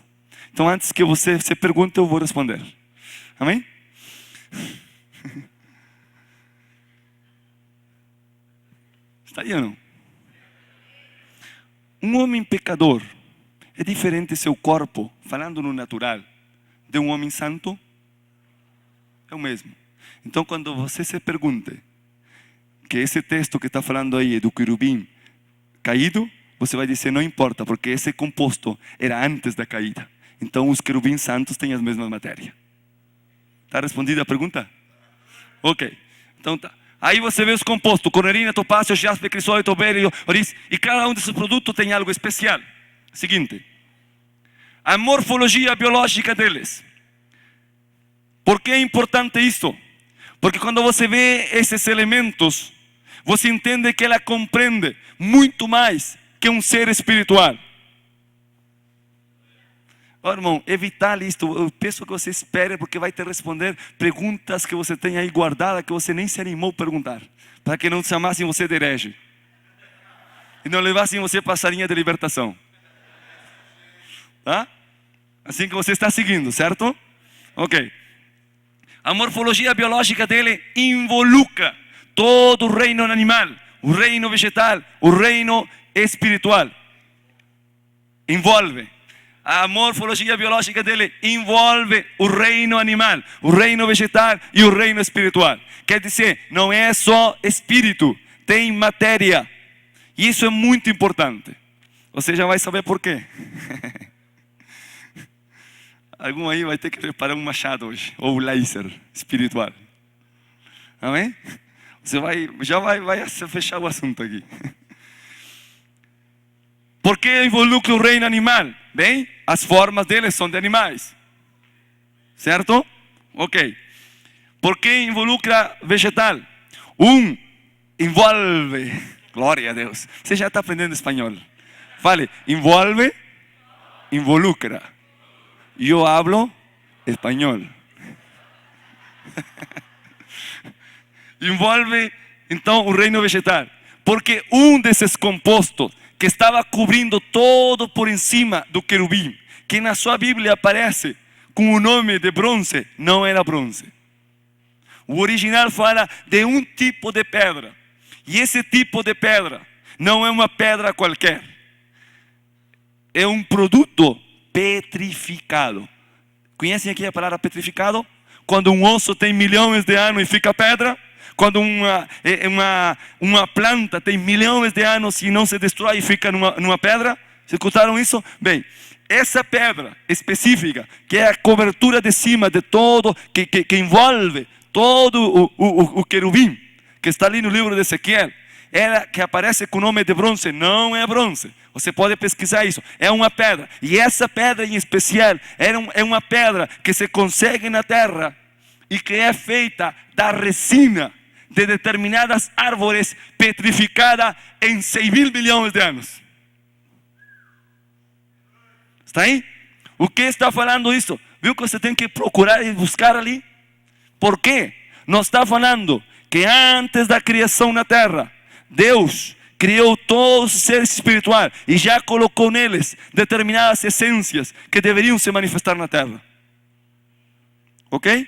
Então antes que você se pergunte, eu vou responder. Amém? Está aí ou não? Um homem pecador é diferente seu corpo, falando no natural, de um homem santo? É o mesmo. Então quando você se pergunte que esse texto que está falando aí é do querubim caído, você vai dizer, não importa, porque esse composto era antes da caída. Então os querubins santos têm as mesmas matérias. Está respondida a pergunta? Ok. Então tá. Aí você vê os compostos: cornerina, topázio, jaspe, crisólito, berilo, ouriz. E cada um desses produtos tem algo especial. Seguinte. A morfologia biológica deles. Por que é importante isso? Porque quando você vê esses elementos, você entende que ela compreende muito mais que um ser espiritual. Oh, irmão, evitar isto. Eu peço que você espere, porque vai te responder perguntas que você tem aí guardada, que você nem se animou a perguntar, para que não chamassem você de herege e não levassem você para a salinha de libertação. Tá? Assim que você está seguindo, certo? Ok. A morfologia biológica dele involucra todo o reino animal, o reino vegetal, o reino espiritual. Envolve. A morfologia biológica dele envolve o reino animal, o reino vegetal e o reino espiritual. Quer dizer, não é só espírito, tem matéria. E isso é muito importante. Você já vai saber por quê. Algum aí vai ter que preparar um machado hoje, ou um laser espiritual. Amém? Você já vai fechar o assunto aqui. Por que involucra o reino animal? Bem, as formas deles são de animais. Certo? Ok. Por que involucra vegetal? Envolve. Glória a Deus. Você já está aprendendo espanhol. Fale, envolve, involucra. Eu hablo espanhol. Envolve, então, o reino vegetal. Porque um desses compostos que estava cobrindo todo por cima do querubim, que na sua Bíblia aparece com o nome de bronze, não era bronze. O original fala de um tipo de pedra, e esse tipo de pedra não é uma pedra qualquer, é um produto petrificado. Conhecem aqui a palavra petrificado? Quando um osso tem milhões de anos e fica pedra. Quando uma planta tem milhões de anos e não se destrói e fica numa pedra. Vocês escutaram isso? Bem, essa pedra específica, que é a cobertura de cima de todo, que envolve todo o querubim, que está ali no livro de Ezequiel, ela que aparece com o nome de bronze, não é bronze. Você pode pesquisar isso. É uma pedra. E essa pedra em especial é uma pedra que se consegue na terra e que é feita da resina de determinadas árvores petrificada em 6.000 milhões de anos. Está aí? O que está falando isso? Viu que você tem que procurar e buscar ali? Por quê? Nós está falando que antes da criação na terra, Deus criou todos os seres espirituais e já colocou neles determinadas essências que deveriam se manifestar na terra. Ok?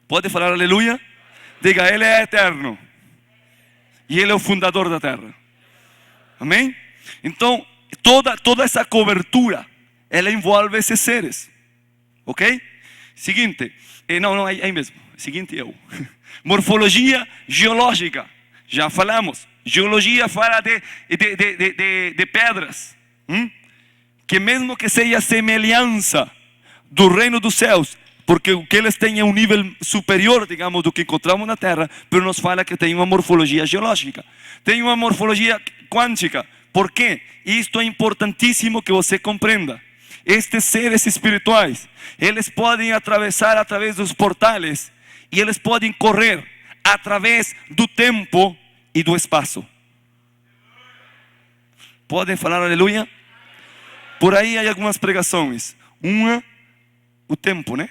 Pode falar aleluia? Diga, Ele é eterno e Ele é o fundador da terra. Amém? Então, toda essa cobertura, ela envolve esses seres. Ok? Seguinte, não, aí mesmo. Seguinte eu. Morfologia geológica. Já falamos. Geologia fala de pedras. Que mesmo que seja semelhança do reino dos céus, porque o que eles têm é um nível superior, digamos, do que encontramos na terra, mas nos fala que tem uma morfologia geológica. Tem uma morfologia quântica. Por quê? Isto é importantíssimo que você compreenda. Estes seres espirituais, eles podem atravessar através dos portais e eles podem correr através do tempo e do espaço. Podem falar aleluia? Por aí há algumas pregações. Uma, o tempo, né?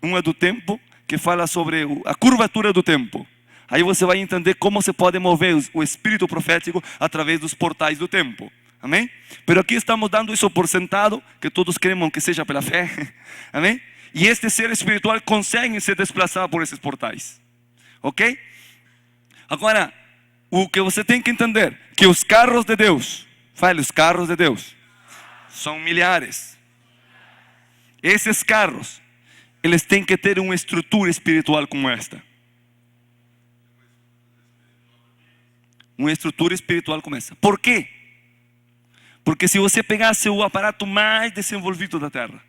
Uma do tempo, que fala sobre a curvatura do tempo. Aí você vai entender como se pode mover o espírito profético através dos portais do tempo. Amém? Pero aqui estamos dando isso por sentado, que todos queremos que seja pela fé. Amém? E este ser espiritual consegue se desplaçar por esses portais. Ok? Agora, o que você tem que entender, que os carros de Deus, fale, os carros de Deus, são milhares. Esses carros, eles têm que ter uma estrutura espiritual como esta. Uma estrutura espiritual como essa. Por quê? Porque se você pegasse o aparato mais desenvolvido da terra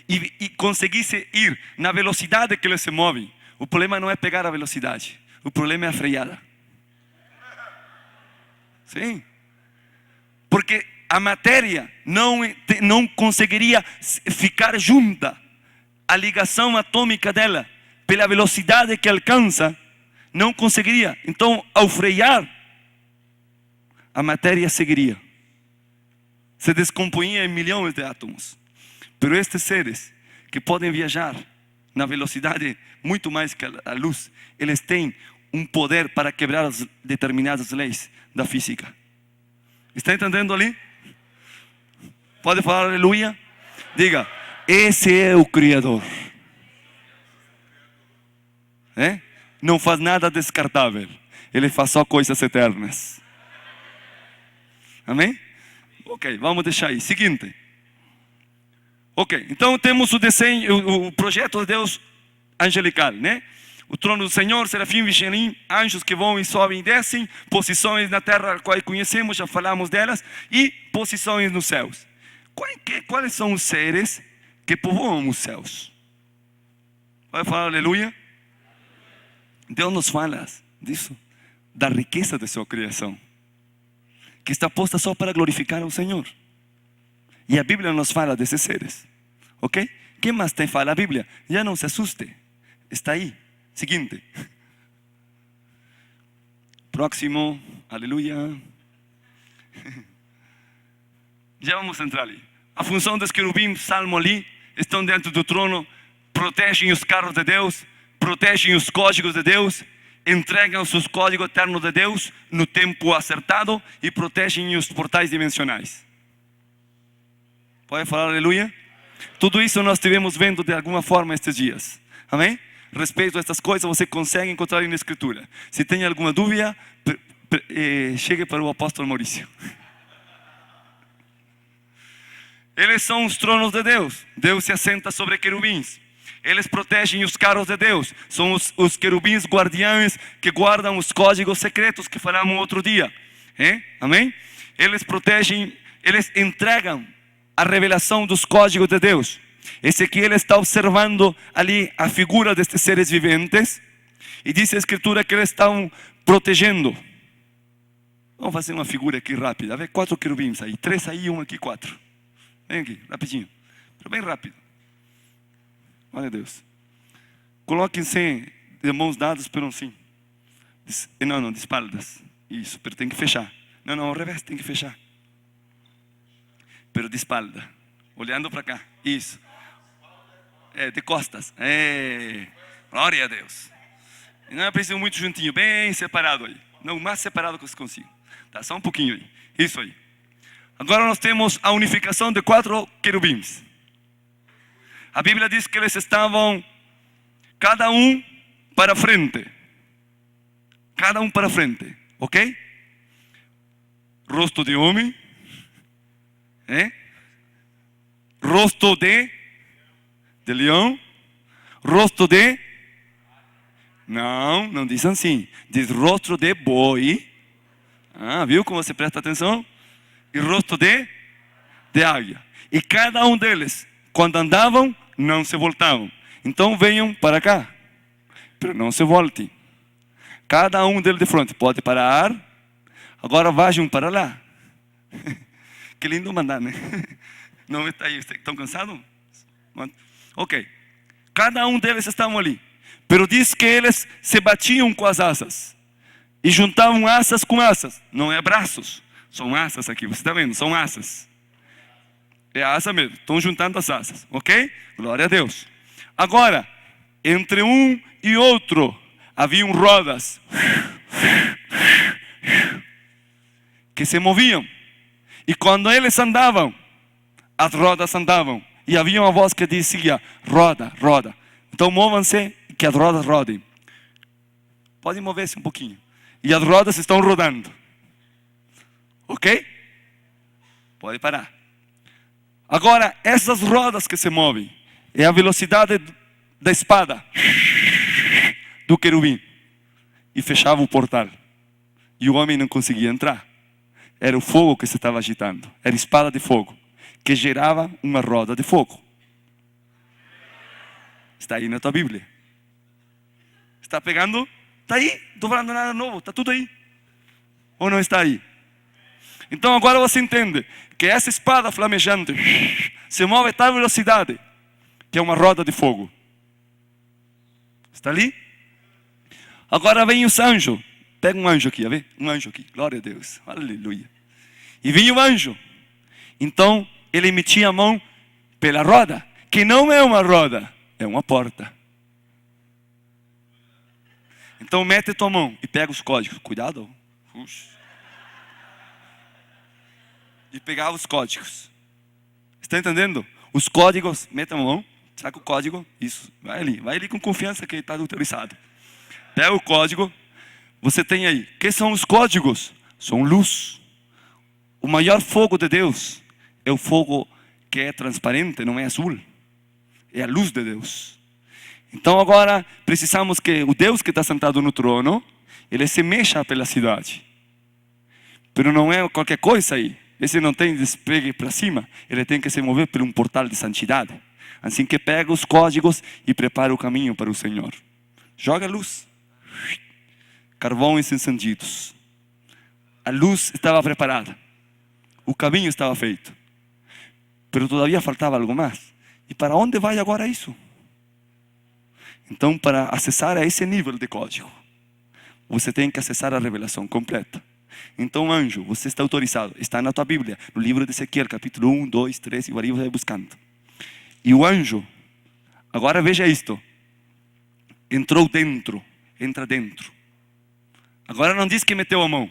e conseguisse ir na velocidade que eles se movem, o problema não é pegar a velocidade, o problema é a freada. Sim. Porque a matéria não conseguiria ficar junta. A ligação atômica dela, pela velocidade que alcança, não conseguiria. Então, ao frear, a matéria seguiria. Se descompunha em milhões de átomos. Pero estes seres que podem viajar na velocidade muito mais que a luz, eles têm um poder para quebrar as determinadas leis da física. Está entendendo ali? Pode falar aleluia? Diga, esse é o Criador. Não faz nada descartável. Ele faz só coisas eternas. Amém? Ok, vamos deixar aí. Seguinte. Ok, então temos o desenho, o projeto de Deus angelical, né? O trono do Senhor, serafim, vigilim, anjos que vão e sobem e descem, posições na terra, quais conhecemos, já falamos delas, e posições nos céus. Quais são os seres que povoam os céus? Vai falar aleluia? Deus nos fala disso, da riqueza de sua criação, que está posta só para glorificar ao Senhor. E a Bíblia nos fala desses seres. Ok? Quem mais tem fala a Bíblia? Já não se assuste. Está aí. Seguinte. Próximo. Aleluia. Já vamos entrar ali. A função dos querubins, salmo ali, estão dentro do trono, protegem os carros de Deus, protegem os códigos de Deus, entregam os códigos eternos de Deus no tempo acertado e protegem os portais dimensionais. Pode falar aleluia? Tudo isso nós estivemos vendo de alguma forma estes dias. Amém? Respeito a estas coisas você consegue encontrar na Escritura. Se tem alguma dúvida, chegue para o apóstolo Maurício. Eles são os tronos de Deus. Deus se assenta sobre querubins. Eles protegem os carros de Deus. São os querubins guardiães que guardam os códigos secretos que falamos outro dia. Amém? Eles protegem, eles entregam a revelação dos códigos de Deus. Ezequiel está observando ali a figura destes seres viventes. E diz a Escritura que eles estão protegendo. Vamos fazer uma figura aqui rápida. Vê 4 querubins aí. 3 aí, 1 aqui, 4. Vem aqui, rapidinho. Bem rápido. Olha Deus. Coloquem-se de mãos dadas, pero sim. Não, de espaldas. Isso, pero tem que fechar. Não, ao revés, tem que fechar. Pero de espalda. Olhando para cá. Isso. De costas. Glória a Deus. E não é preciso muito juntinho, bem separado aí. Não, o mais separado que vocês consigam. Tá, só um pouquinho aí. Isso aí. Agora nós temos a unificação de 4 querubins. A Bíblia diz que eles estavam cada um para frente. Cada um para frente, ok? Rosto de homem, rosto de leão, rosto de... Não diz assim. Diz rosto de boi. Viu como você presta atenção? E rosto de águia. E cada um deles, quando andavam, não se voltavam. Então venham para cá, pero não se voltem. Cada um deles de frente pode parar. Agora vajam para lá. Que lindo mandar, né? Não está aí, estão cansados? Ok. Cada um deles estavam ali. Pero diz que eles se batiam com as asas. E juntavam asas com asas. Não é braços. São asas aqui, você está vendo? São asas. É asa mesmo. Estão juntando as asas. Ok? Glória a Deus. Agora, entre um e outro, haviam rodas. Que se moviam. E quando eles andavam, as rodas andavam. E havia uma voz que dizia, roda, roda. Então movam-se e que as rodas rodem. Podem mover-se um pouquinho. E as rodas estão rodando. Ok? Pode parar. Agora, essas rodas que se movem, é a velocidade da espada do querubim. E fechava o portal. E o homem não conseguia entrar. Era o fogo que se estava agitando. Era a espada de fogo, que gerava uma roda de fogo. Está aí na tua Bíblia. Está pegando? Está aí. Não estou falando nada novo. Está tudo aí. Ou não está aí? Então agora você entende que essa espada flamejante se move a tal velocidade que é uma roda de fogo. Está ali? Agora vem os anjos. Pega um anjo aqui, a ver? Um anjo aqui. Glória a Deus. Aleluia. E vinha o anjo. Então ele metia a mão pela roda, que não é uma roda, é uma porta. Então mete tua mão e pega os códigos. Cuidado. E pegava os códigos. Está entendendo? Os códigos, meta a mão, saca o código, isso, vai ali com confiança que está autorizado. Pega o código, você tem aí. O que são os códigos? São luz. O maior fogo de Deus é o fogo que é transparente, não é azul. É a luz de Deus. Então agora precisamos que o Deus que está sentado no trono, ele se mexa pela cidade. Mas não é qualquer coisa aí. Esse não tem despegue para cima. Ele tem que se mover por um portal de santidade. Assim que pega os códigos e prepara o caminho para o Senhor. Joga a luz. Carvões encendidos. A luz estava preparada. O caminho estava feito. Mas todavia faltava algo mais. E para onde vai agora isso? Então, para acessar a esse nível de código, você tem que acessar a revelação completa. Então, anjo, você está autorizado. Está na tua Bíblia, no livro de Ezequiel, capítulo 1, 2, 3, e vai buscando. E o anjo, agora veja isto. Entrou dentro, entra dentro. Agora não diz que meteu a mão.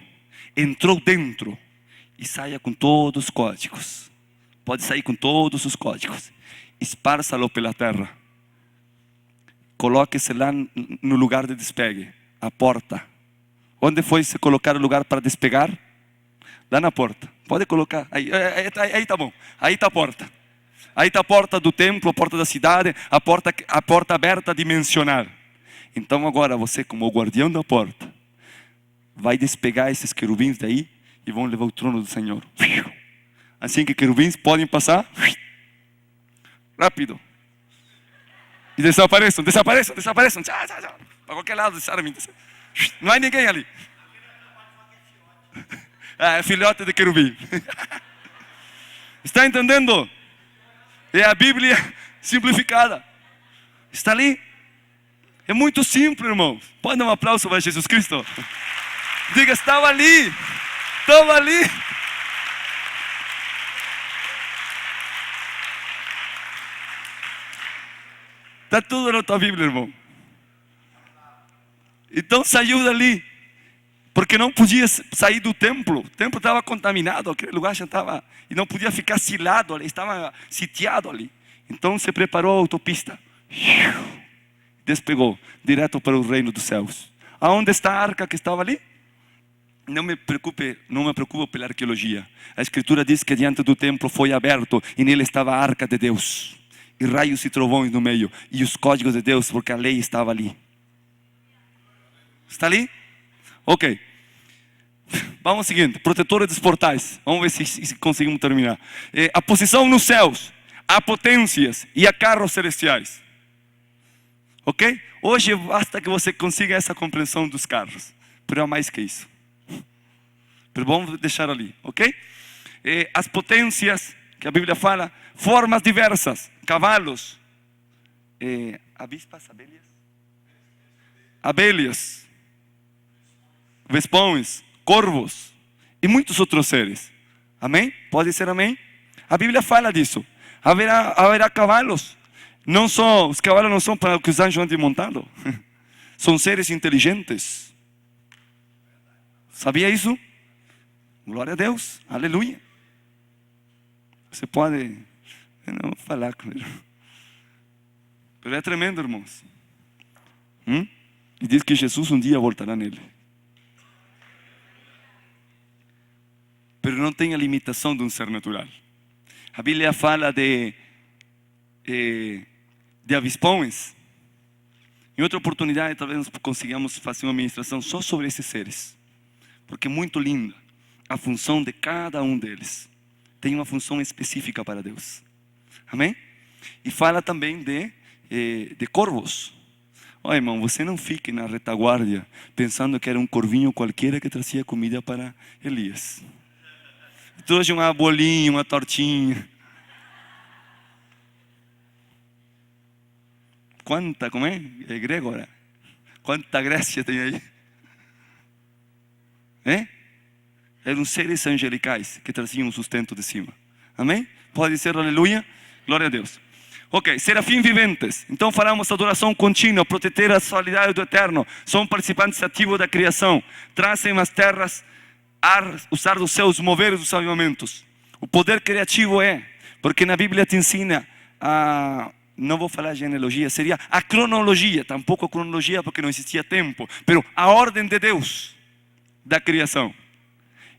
Entrou dentro e saia com todos os códigos. Pode sair com todos os códigos. Esparça-lo pela terra. Coloque-se lá no lugar de despegue, a porta. Onde foi se colocar o lugar para despegar? Lá na porta. Pode colocar. Aí tá bom. Aí está a porta. Aí está a porta do templo, a porta da cidade, a porta aberta dimensional. Então agora você, como o guardião da porta, vai despegar esses querubins daí e vão levar o trono do Senhor. Assim que querubins podem passar rápido. E desapareçam. Tchau. Para qualquer lado, não há ninguém ali. É filhote de querubim. Está entendendo? É a Bíblia simplificada. Está ali. É muito simples, irmão. Pode dar um aplauso para Jesus Cristo? Diga, estava ali. Estava ali. Está tudo na tua Bíblia, irmão. Então saiu dali. Porque não podia sair do templo. O templo estava contaminado. Aquele lugar já estava. E não podia ficar cilado ali. Estava sitiado ali. Então se preparou a autopista. Despegou. Direto para o reino dos céus. Aonde está a arca que estava ali? Não me preocupo pela arqueologia. A escritura diz que diante do templo foi aberto. E nele estava a arca de Deus. E raios e trovões no meio. E os códigos de Deus, porque a lei estava ali. Está ali? Ok. Vamos ao seguinte. Protetores dos portais. Vamos ver se conseguimos terminar. A posição nos céus. Há potências e há carros celestiais. Ok? Hoje basta que você consiga essa compreensão dos carros. Pero há mais que isso. Pero vamos deixar ali. Ok? As potências que a Bíblia fala. Formas diversas. Cavalos. Avispas, abelhas. Vespões, corvos e muitos outros seres. Amém? Pode ser amém? A Bíblia fala disso. Haverá cavalos. Os cavalos não são para que os anjos andem montando. São seres inteligentes. Sabia isso? Glória a Deus. Aleluia. Você pode não falar com ele. Mas é tremendo, irmãos. E diz que Jesus um dia voltará nele. Pero não tem a limitação de um ser natural. A Bíblia fala de avispões. Em outra oportunidade, talvez nós consigamos fazer uma ministração só sobre esses seres. Porque é muito linda a função de cada um deles. Tem uma função específica para Deus. Amém? E fala também de corvos. Ó, irmão, você não fique na retaguarda pensando que era um corvinho qualquer que trazia comida para Elias. Trouxe uma bolinha, uma tortinha. Como é? É grego, né? Quanta Grécia tem aí? Eram seres angelicais que traziam o sustento de cima. Amém? Pode ser, aleluia? Glória a Deus. Ok, serafim viventes. Então falamos adoração contínua, proteger a solidariedade do eterno. São participantes ativos da criação. Trazem as terras, usar dos céus, mover os avivamentos. O poder criativo porque na Bíblia te ensina não vou falar genealogia, seria a cronologia, tampouco a cronologia porque não existia tempo, mas a ordem de Deus da criação.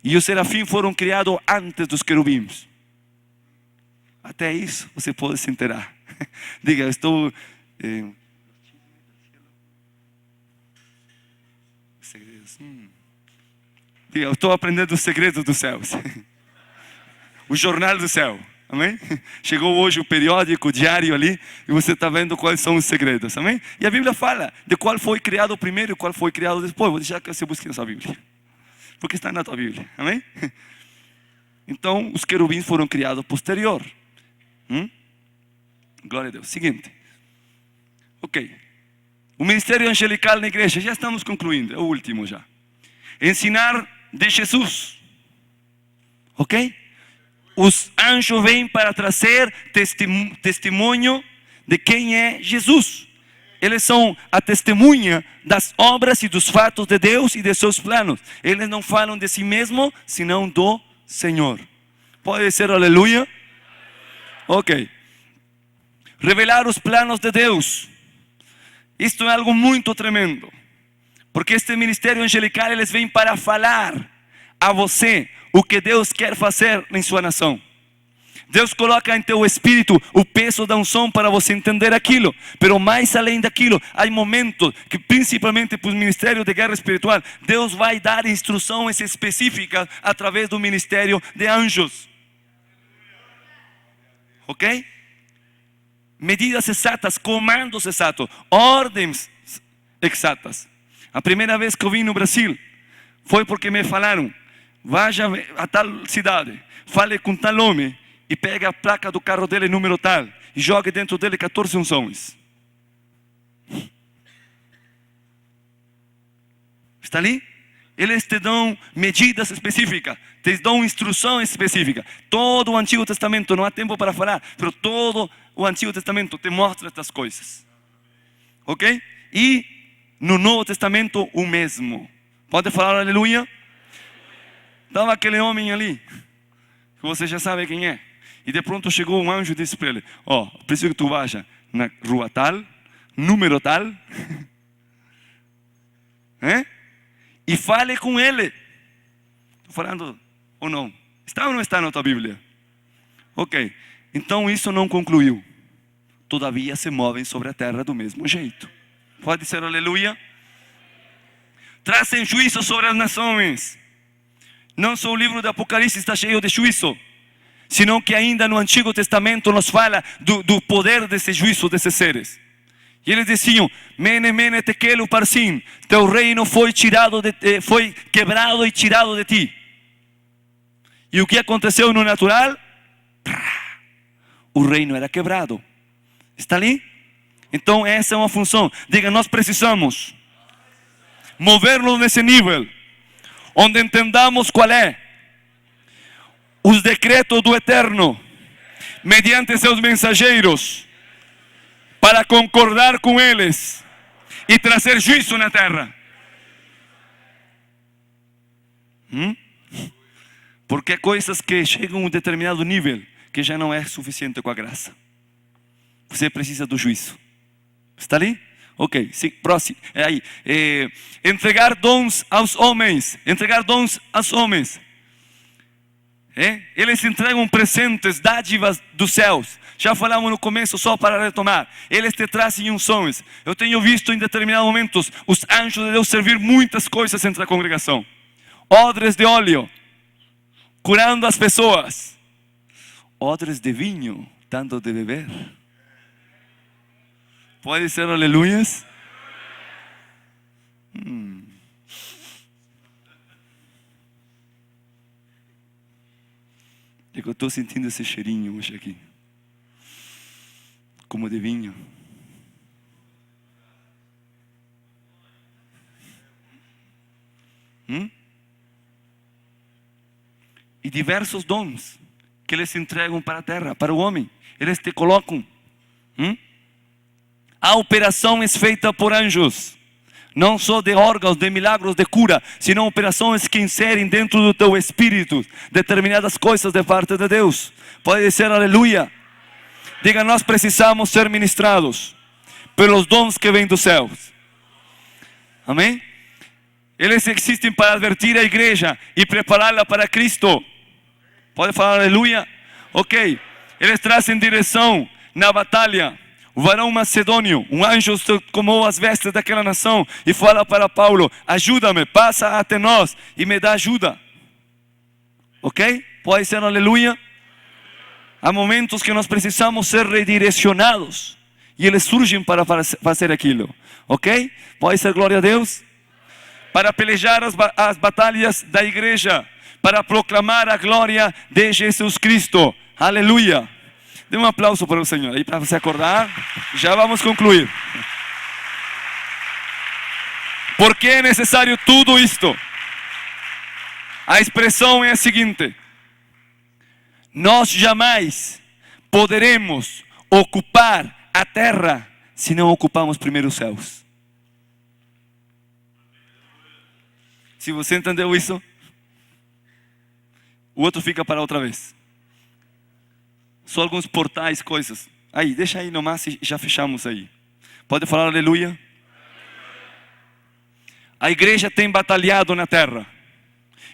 E os serafins foram criados antes dos querubins. Até isso você pode se enterar. Diga, eu estou... Diga, eu estou aprendendo os segredos dos céus. O jornal do céu. Amém? Chegou hoje o periódico diário ali e você está vendo quais são os segredos. Amém? E a Bíblia fala de qual foi criado primeiro e qual foi criado depois. Vou deixar que você busque na sua Bíblia. Porque está na tua Bíblia. Amém? Então, os querubins foram criados posterior. Glória a Deus. Seguinte. Ok. O ministério angelical na igreja. Já estamos concluindo. É o último já. Ensinar de Jesus. Ok? Os anjos vêm para trazer testemunho de quem é Jesus. eles são a testemunha das obras e dos fatos de Deus e de seus planos. Eles não falam de si mesmos, senão do Senhor. Pode dizer aleluia? Ok. Revelar os planos de Deus. Isto é algo muito tremendo. Porque este ministério angelical, eles vêm para falar a você o que Deus quer fazer em sua nação. Deus coloca em teu espírito o peso da unção para você entender aquilo. Pero mais além daquilo, há momentos que, principalmente para o ministério de guerra espiritual, Deus vai dar instruções específicas através do ministério de anjos. Ok? Medidas exatas, comandos exatos, ordens exatas. A primeira vez que eu vim no Brasil foi porque me falaram: vá a tal cidade, fale com tal homem e pegue a placa do carro dele, número tal, e jogue dentro dele 14 unções. Está ali? Eles te dão medidas específicas, te dão instrução específica. Todo o Antigo Testamento, não há tempo para falar, mas todo o Antigo Testamento te mostra estas coisas. Ok? E no Novo Testamento o mesmo. Pode falar aleluia? Estava aquele homem ali, que você já sabe quem é. E de pronto chegou um anjo e disse para ele: ó, preciso que tu vá na rua tal, número tal, e fale com ele. Estou falando ou não? Está ou não está na tua Bíblia? Ok, então isso não concluiu. Todavia se movem sobre a terra do mesmo jeito. Pode ser aleluia? Trazem juízo sobre as nações. Não só o livro do Apocalipse está cheio de juízo, senão que ainda no Antigo Testamento nos fala do poder desse juízo, desses seres. E eles diziam: Mene, mene, tekel uparsin, teu reino foi quebrado e tirado de ti. E o que aconteceu no natural? O reino era quebrado. Está ali? Então essa é uma função. Diga, nós precisamos mover-nos nesse nível, onde entendamos qual é os decretos do Eterno, mediante seus mensageiros, para concordar com eles e trazer juízo na terra. Porque há coisas que chegam a um determinado nível que já não é suficiente com a graça. Você precisa do juízo. Está ali? Ok, sim, próximo. Entregar dons aos homens. Entregar dons aos homens. Eles entregam presentes, dádivas dos céus. Já falamos no começo, só para retomar. Eles te trazem unções. Eu tenho visto em determinados momentos os anjos de Deus servir muitas coisas entre a congregação. Odres de óleo, curando as pessoas. Odres de vinho, dando de beber. Pode ser aleluias? Eu estou sentindo esse cheirinho hoje aqui, como de vinho. E diversos dons que eles entregam para a terra, para o homem. Eles te colocam. A operação é feita por anjos. Não só de órgãos, de milagros, de cura, senão operações que inserem dentro do teu espírito determinadas coisas de parte de Deus. Pode dizer aleluia. Diga, nós precisamos ser ministrados pelos dons que vêm dos céus. Amém? Eles existem para advertir a igreja e prepará-la para Cristo. Pode falar aleluia? Ok. Eles trazem direção na batalha. O varão macedônio, um anjo tomou as vestes daquela nação e fala para Paulo: ajuda-me, passa até nós e me dá ajuda. Ok? Pode ser aleluia? Há momentos que nós precisamos ser redirecionados e eles surgem para fazer aquilo. Ok? Pode ser glória a Deus? Para pelejar as batalhas da igreja, para proclamar a glória de Jesus Cristo. Aleluia! Dê um aplauso para o Senhor aí para você acordar. Já vamos concluir. Por que é necessário tudo isto? A expressão é a seguinte: nós jamais poderemos ocupar a terra se não ocupamos primeiro os céus. Se você entendeu isso, o outro fica para outra vez. Só alguns portais, coisas. Aí, deixa aí nomás e já fechamos aí. Pode falar aleluia? A igreja tem batalhado na terra.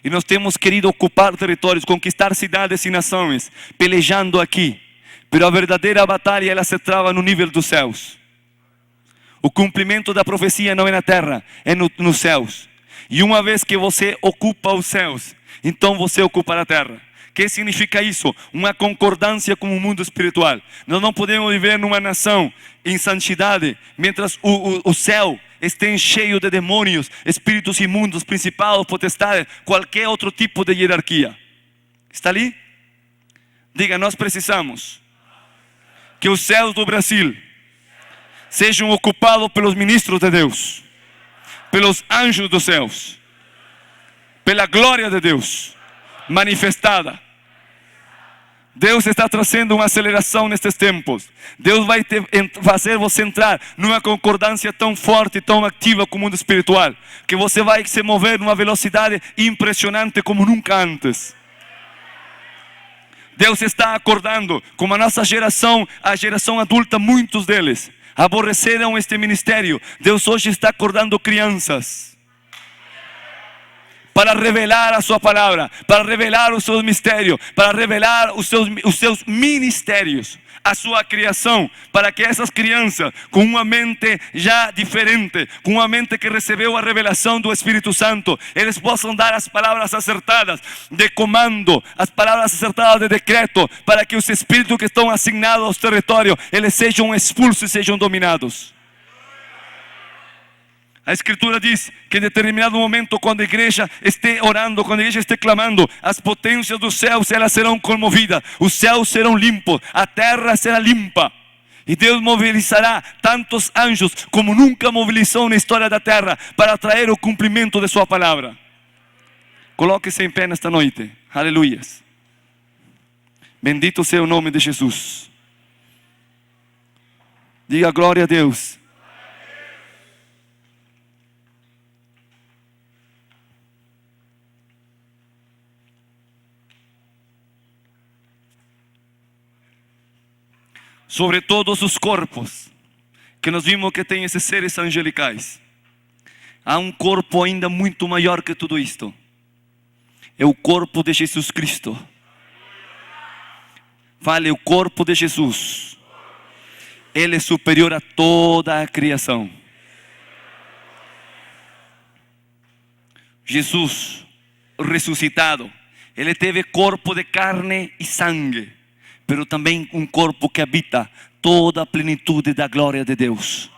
E nós temos querido ocupar territórios, conquistar cidades e nações, pelejando aqui. Pero a verdadeira batalha, ela se trava no nível dos céus. O cumprimento da profecia não é na terra, é nos céus. E uma vez que você ocupa os céus, então você ocupa a terra. O que significa isso? Uma concordância com o mundo espiritual. Nós não podemos viver numa nação em santidade, mientras o céu esteja cheio de demônios, espíritos imundos, principados, potestades, qualquer outro tipo de hierarquia. Está ali? Diga, nós precisamos que os céus do Brasil sejam ocupados pelos ministros de Deus, pelos anjos dos céus, pela glória de Deus manifestada. Deus está trazendo uma aceleração nestes tempos. Deus vai fazer você entrar numa concordância tão forte, tão ativa com o mundo espiritual, que você vai se mover numa velocidade impressionante como nunca antes. Deus está acordando, como a nossa geração, a geração adulta, muitos deles aborreceram este ministério. Deus hoje está acordando crianças para revelar a sua palavra, para revelar os seus mistérios, para revelar os seus ministérios, a sua criação, para que essas crianças, com uma mente já diferente, com uma mente que recebeu a revelação do Espírito Santo, eles possam dar as palavras acertadas de comando, as palavras acertadas de decreto, para que os espíritos que estão assignados aos territórios, eles sejam expulsos e sejam dominados. A Escritura diz que em determinado momento, quando a igreja esteja orando, quando a igreja esteja clamando, as potências dos céus, elas serão comovidas, os céus serão limpos, a terra será limpa. E Deus mobilizará tantos anjos como nunca mobilizou na história da terra, para trazer o cumprimento de sua palavra. Coloque-se em pé nesta noite. Aleluias. Bendito seja o nome de Jesus. Diga glória a Deus. Sobre todos os corpos que nós vimos que tem esses seres angelicais, há um corpo ainda muito maior que tudo isto. É o corpo de Jesus Cristo. Fale, o corpo de Jesus. Ele é superior a toda a criação. Jesus ressuscitado, ele teve corpo de carne e sangue, pero também um corpo que habita toda a plenitude da glória de Deus.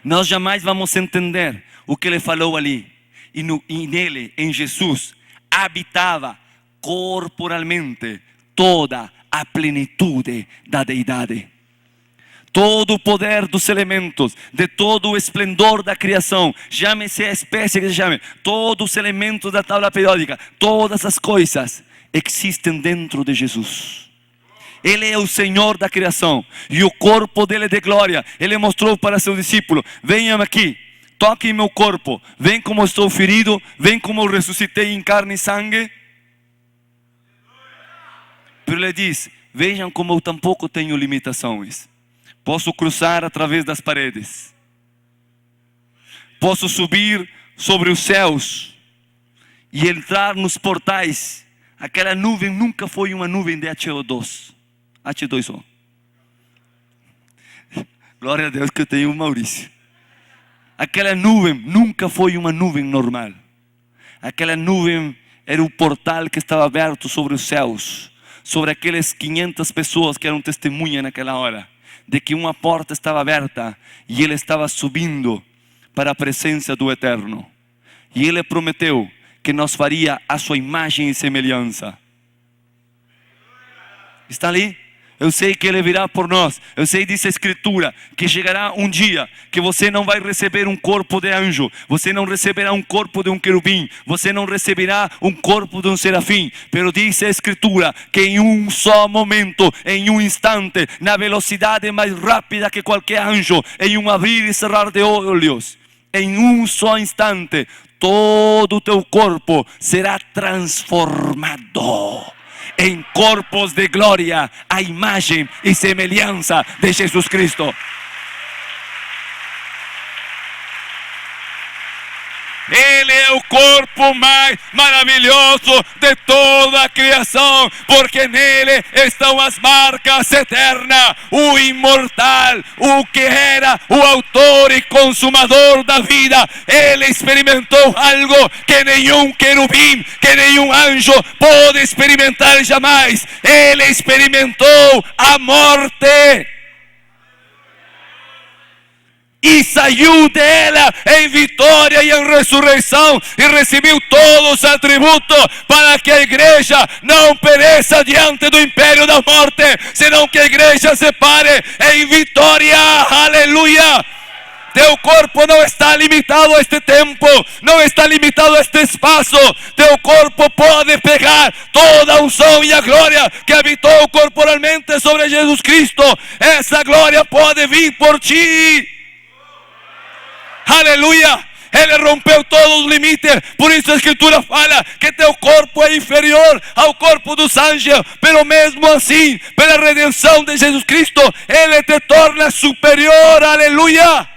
Nós jamais vamos entender o que ele falou ali. E nele, em Jesus, habitava corporalmente toda a plenitude da deidade. Todo o poder dos elementos, de todo o esplendor da criação, chame-se a espécie que se chame, todos os elementos da tabela periódica, todas as coisas existem dentro de Jesus. Ele é o Senhor da criação e o corpo dele é de glória. Ele mostrou para seu discípulo: venham aqui, toquem meu corpo, vem como estou ferido, vem como eu ressuscitei em carne e sangue. Pero ele diz: vejam como eu tampouco tenho limitações. Posso cruzar através das paredes, posso subir sobre os céus e entrar nos portais. Aquela nuvem nunca foi uma nuvem de H2O. Glória a Deus que eu tenho um Maurício. Aquela nuvem nunca foi uma nuvem normal. Aquela nuvem era o portal que estava aberto sobre os céus, sobre aquelas 500 pessoas que eram testemunhas naquela hora, de que uma porta estava aberta e ele estava subindo para a presença do Eterno. E ele prometeu que nos faria a sua imagem e semelhança. Está ali? Eu sei que Ele virá por nós. Eu sei, diz a Escritura, que chegará um dia que você não vai receber um corpo de anjo, você não receberá um corpo de um querubim, você não receberá um corpo de um serafim. Pero diz a Escritura que em um só momento, em um instante, na velocidade mais rápida que qualquer anjo, em um abrir e cerrar de olhos, em um só instante, todo o teu corpo será transformado em corpos de glória, a imagem e semelhança de Jesus Cristo. Ele é o corpo mais maravilhoso de toda a criação, porque nele estão as marcas eternas, o imortal, o que era o autor e consumador da vida. Ele experimentou algo que nenhum querubim, que nenhum anjo pode experimentar jamais. Ele experimentou a morte e saiu dela em vitória e em ressurreição, e recebeu todos os atributos para que a igreja não pereça diante do império da morte, senão que a igreja se pare em vitória. Aleluia! Teu corpo não está limitado a este tempo, não está limitado a este espaço. Teu corpo pode pegar toda a unção e a glória que habitou corporalmente sobre Jesus Cristo. Essa glória pode vir por ti. Aleluia! Ele rompeu todos os limites. Por isso a Escritura fala que teu corpo é inferior ao corpo dos anjos, pero mesmo assim, pela redenção de Jesus Cristo, Ele te torna superior. Aleluia!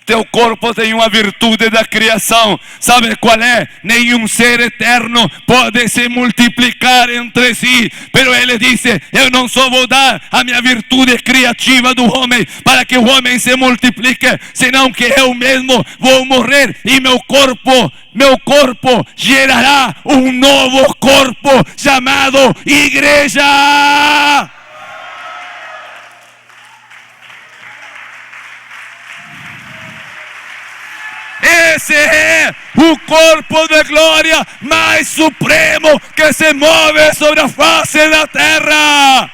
Teu corpo tem uma virtude da criação. Sabe qual é? Nenhum ser eterno pode se multiplicar entre si. Pero ele disse: eu não só vou dar a minha virtude criativa do homem para que o homem se multiplique, senão que eu mesmo vou morrer e meu corpo gerará um novo corpo chamado igreja. Esse é o corpo de glória mais supremo que se move sobre a face da terra.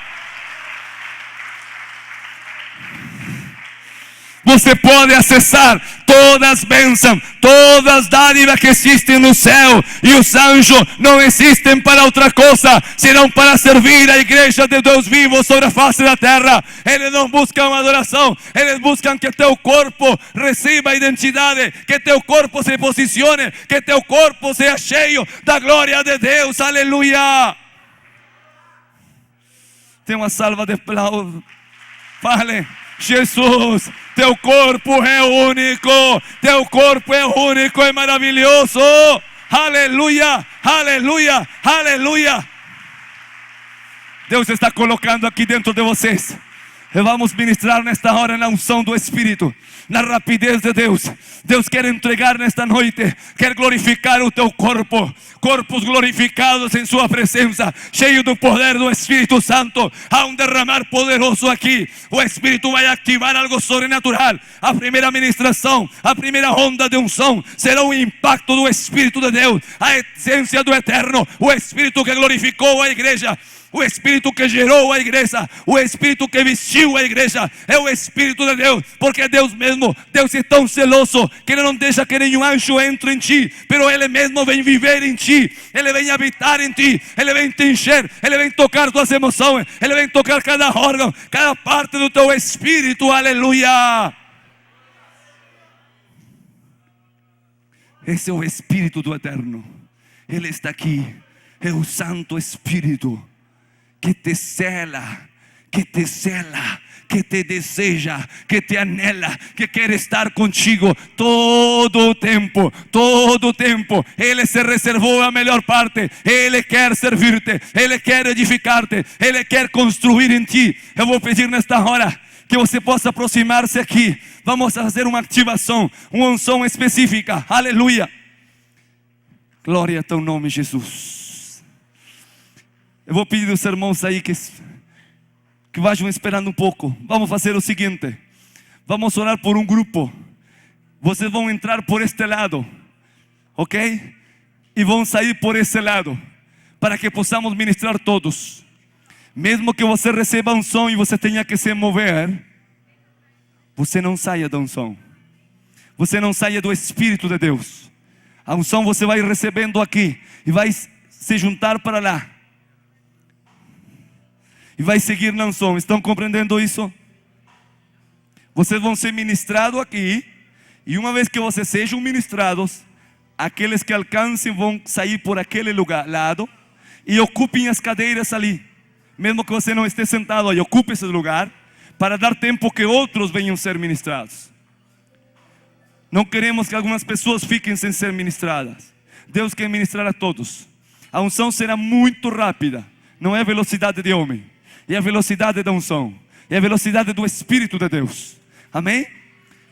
Você pode acessar todas as bênçãos, todas as dádivas que existem no céu. E os anjos não existem para outra coisa, senão para servir a igreja de Deus vivo sobre a face da terra. Eles não buscam adoração, eles buscam que teu corpo receba a identidade, que teu corpo se posicione, que teu corpo seja cheio da glória de Deus. Aleluia! Tem uma salva de aplausos. Fale: Jesus, teu corpo é único, teu corpo é único e maravilhoso. Aleluia, aleluia, aleluia. Deus está colocando aqui dentro de vocês. E vamos ministrar nesta hora na unção do Espírito, na rapidez de Deus. Deus quer entregar nesta noite, quer glorificar o teu corpo, corpos glorificados em sua presença, cheio do poder do Espírito Santo. Há um derramar poderoso aqui. O Espírito vai ativar algo sobrenatural. A primeira ministração, a primeira onda de unção será o impacto do Espírito de Deus, a essência do Eterno, o Espírito que glorificou a igreja, o Espírito que gerou a igreja, o Espírito que vestiu a igreja, é o Espírito de Deus, porque Deus mesmo, Deus é tão zeloso que Ele não deixa que nenhum anjo entre em ti, pero Ele mesmo vem viver em ti, Ele vem habitar em ti, Ele vem te encher, Ele vem tocar tuas emoções, Ele vem tocar cada órgão, cada parte do teu espírito. Aleluia! Esse é o Espírito do Eterno. Ele está aqui, é o Santo Espírito que te cela, que te deseja, que te anela, que quer estar contigo todo o tempo, todo o tempo. Ele se reservou a melhor parte. Ele quer servirte, Ele quer edificar-te, Ele quer construir em ti. Eu vou pedir nesta hora que você possa aproximar-se aqui. Vamos fazer uma ativação, uma unção específica. Aleluia! Glória a teu nome, Jesus. Eu vou pedir aos irmãos aí que vajam esperando um pouco. Vamos fazer o seguinte: vamos orar por um grupo vocês vão entrar por este lado, ok? E vão sair por esse lado, para que possamos ministrar todos. Mesmo que você receba unção e você tenha que se mover, você não saia da unção, você não saia do Espírito de Deus. A unção você vai recebendo aqui e vai se juntar para lá e vai seguir na unção. Estão compreendendo isso? Vocês vão ser ministrados aqui, e uma vez que vocês sejam ministrados, aqueles que alcancem vão sair por aquele lado e ocupem as cadeiras ali. Mesmo que você não esteja sentado aí, ocupe esse lugar para dar tempo que outros venham ser ministrados. Não queremos que algumas pessoas fiquem sem ser ministradas. Deus quer ministrar a todos. A unção será muito rápida. Não é a velocidade de homem, é a velocidade da unção, é a velocidade do Espírito de Deus. Amém?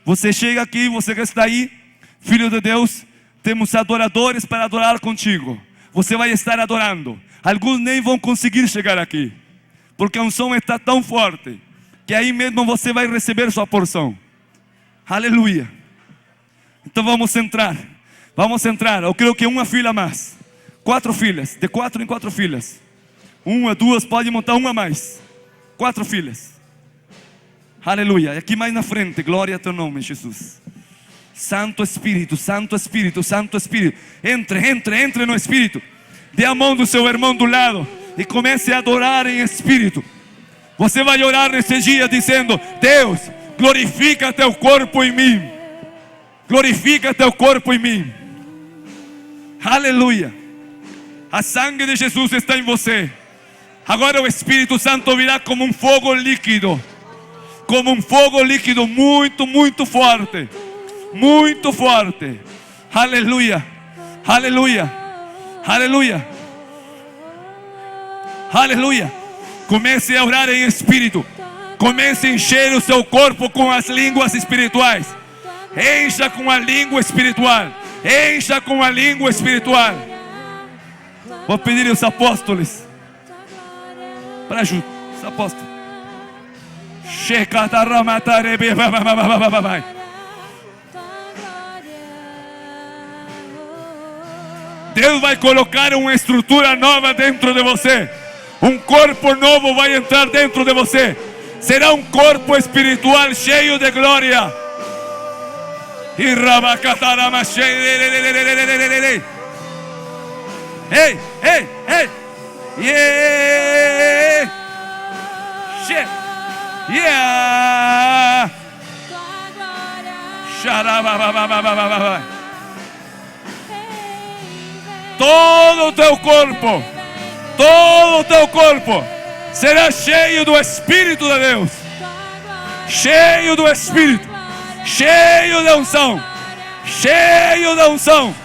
Você chega aqui, você que está aí, filho de Deus, temos adoradores para adorar contigo. Você vai estar adorando. Alguns nem vão conseguir chegar aqui, porque a unção está tão forte que aí mesmo você vai receber sua porção. Aleluia. Então vamos entrar. Vamos entrar. Eu creio que uma fila mais. 4 filas. De 4 em 4 filas. 1, 2, pode montar uma mais. 4 filas. Aleluia. Aqui mais na frente. Glória a teu nome, Jesus. Santo Espírito, Santo Espírito, Santo Espírito. Entre no Espírito. Dê a mão do seu irmão do lado e comece a adorar em Espírito. Você vai orar nesse dia dizendo: Deus, glorifica teu corpo em mim. Glorifica teu corpo em mim. Aleluia. A sangue de Jesus está em você. Agora o Espírito Santo virá como um fogo líquido. Como um fogo líquido muito, muito forte. Muito forte. Aleluia. Aleluia. Aleluia. Aleluia. Comece a orar em Espírito. Comece a encher o seu corpo com as línguas espirituais. Encha com a língua espiritual. Encha com a língua espiritual. Vou pedir aos apóstolos para ajudar. Os apóstolos. Deus vai colocar uma estrutura nova dentro de você. Um corpo novo vai entrar dentro de você. Será um corpo espiritual cheio de glória. Ei, ei, ei. Yeah. Yeah. Todo o teu corpo, todo o teu corpo será cheio do Espírito de Deus. Cheio do Espírito. Cheio da unção. Cheio da unção.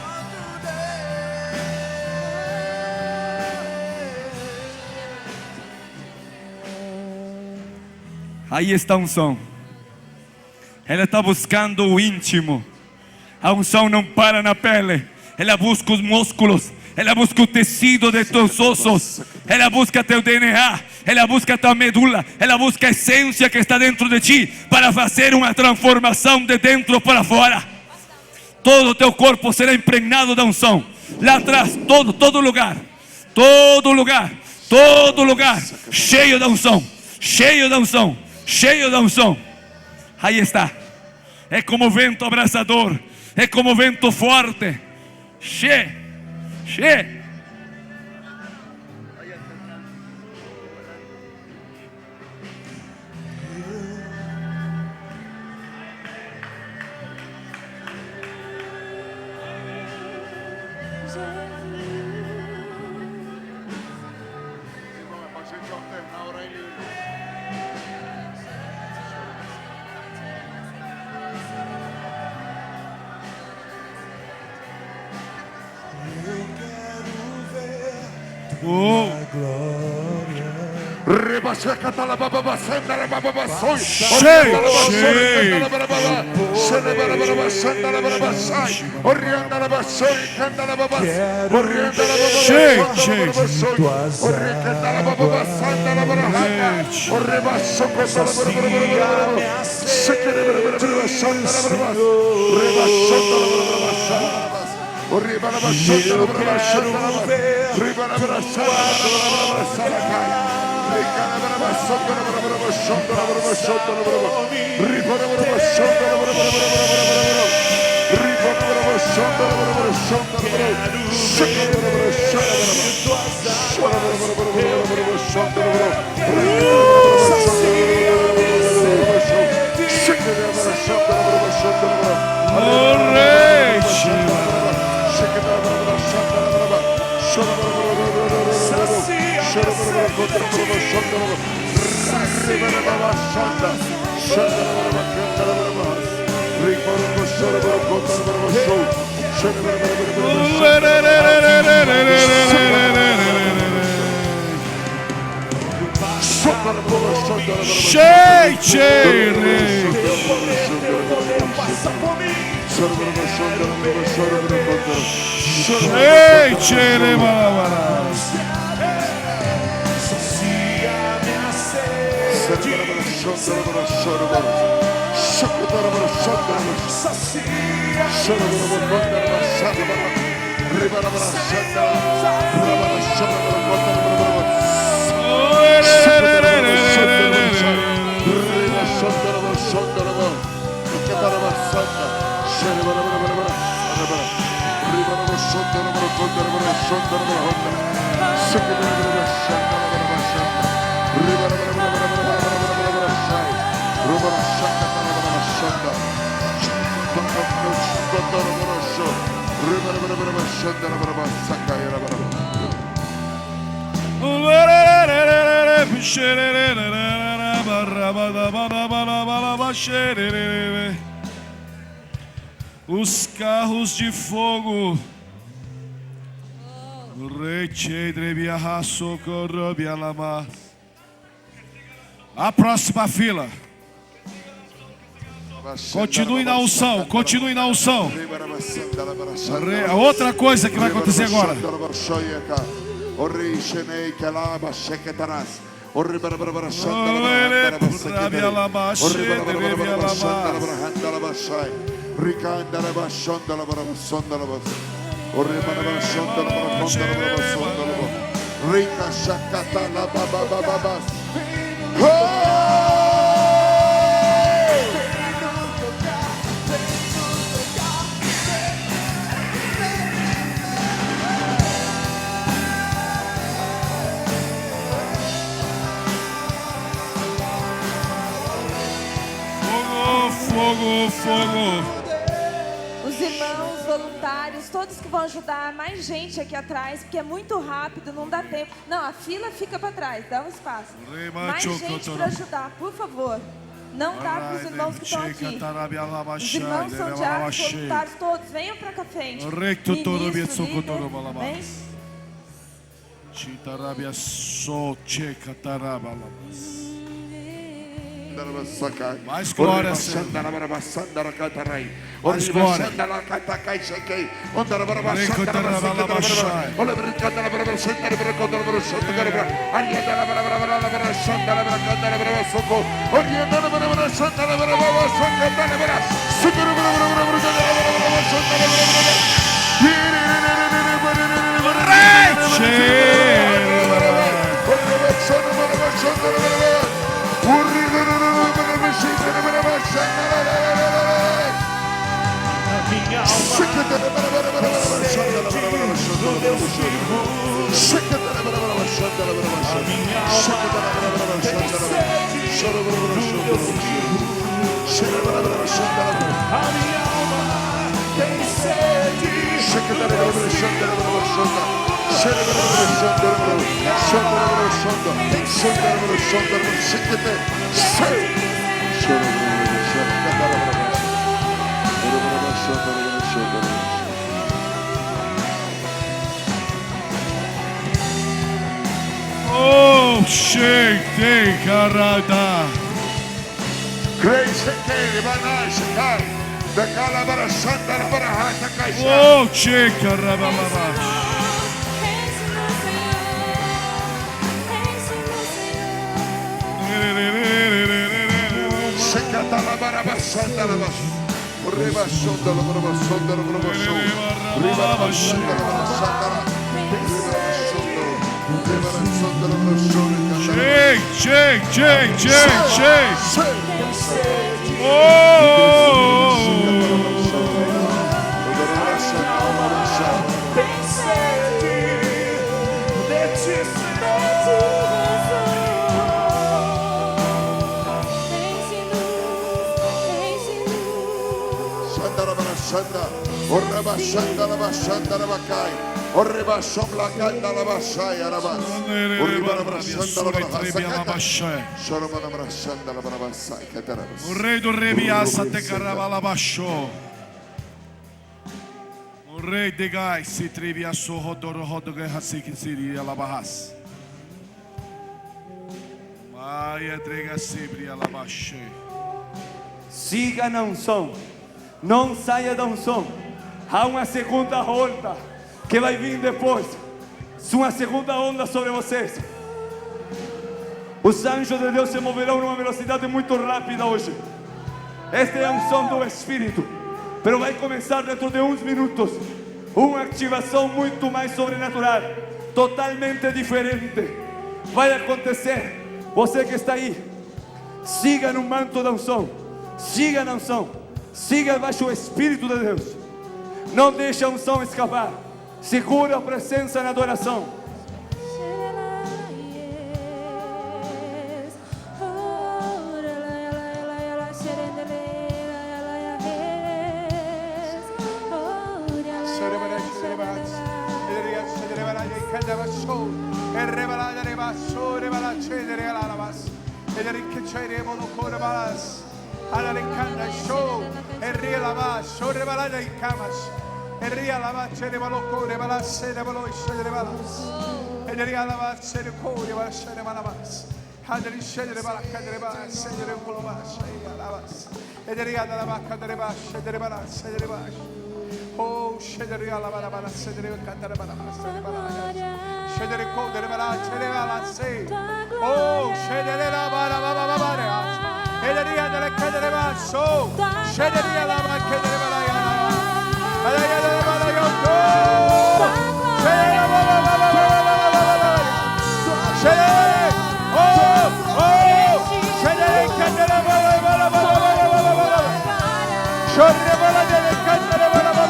Aí está a unção. Ela está buscando o íntimo. A unção não para na pele. Ela busca os músculos. Ela busca o tecido de teus ossos. Ela busca teu DNA. Ela busca tua medula. Ela busca a essência que está dentro de ti, para fazer uma transformação de dentro para fora. Todo o teu corpo será impregnado da unção. Lá atrás, todo lugar. Todo lugar. Todo lugar. Cheio da unção. Cheio da unção. Cheio da unção. Aí está. É como vento abrasador. É como vento forte. Cheio. morte. Os carros de fogo. A próxima fila. Continue na unção, continue na unção. A outra coisa que vai acontecer agora. Fogo, fogo. Os irmãos voluntários, todos que vão ajudar, mais gente aqui atrás, porque é muito rápido, não dá tempo. Não, a fila fica para trás, dá um espaço. Mais gente para ajudar, por favor. Não dá para os irmãos que estão aqui. Os irmãos são diáconos voluntários, todos, venham para cá frente. Ministro, líder, vem. Mais glória, Senhor. Mais glória. Oh, shake, carada. Oh, shake, carababa. O rei do rebiassa te carabalabasho. O rei de gai se trivia sorrodoro rodogue hasik siria labahas. Maia drega sibria labashe. Siga na unção, não saia da unção. Há uma segunda onda que vai vir depois. Uma segunda onda sobre vocês. Os anjos de Deus se moverão numa velocidade muito rápida hoje. Esta é a unção do Espírito. Mas vai começar dentro de uns minutos uma ativação muito mais sobrenatural, totalmente diferente. Vai acontecer. Você que está aí, siga no manto da unção. Siga na unção. Siga debaixo do Espírito de Deus. Não deixe a unção escapar. Segura a presença na adoração. Oh, shederi ala bala bala shederi kantara bala shederi bala shederi ko dere bala shederi bala se oh shederi la bala bala bala shederi ala kadere bala so shederi ala bala kadere bala ya ala ya bala yo shederi bala bala bala shederi oh shederi kadere bala bala bala shederi bala dere kadere bala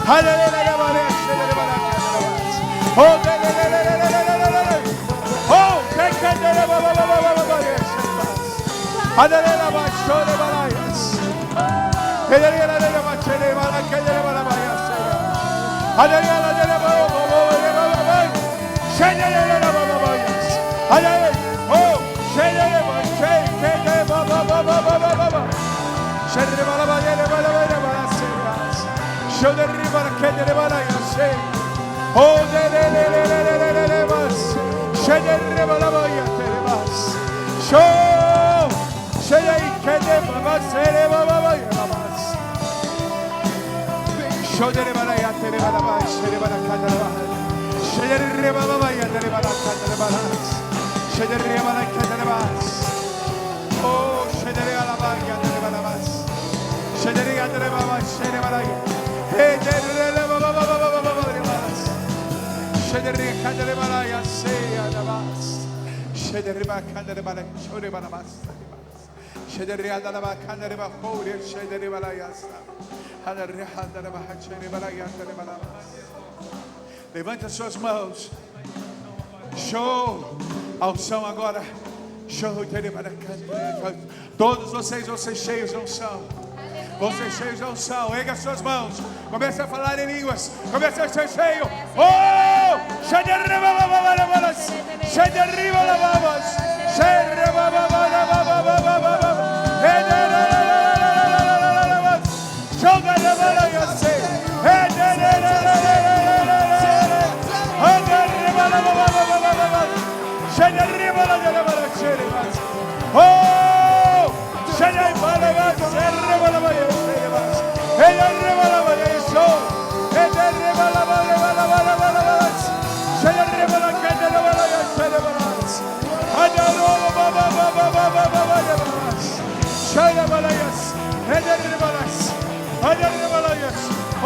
hallelujah, oh, oh, levante as suas mãos. Show. A unção agora. Show. Todos vocês vão ser cheios de unção. Vocês cheios de unção. Erga as suas mãos. Comece a falar em línguas. Comece a ser cheio. Oh!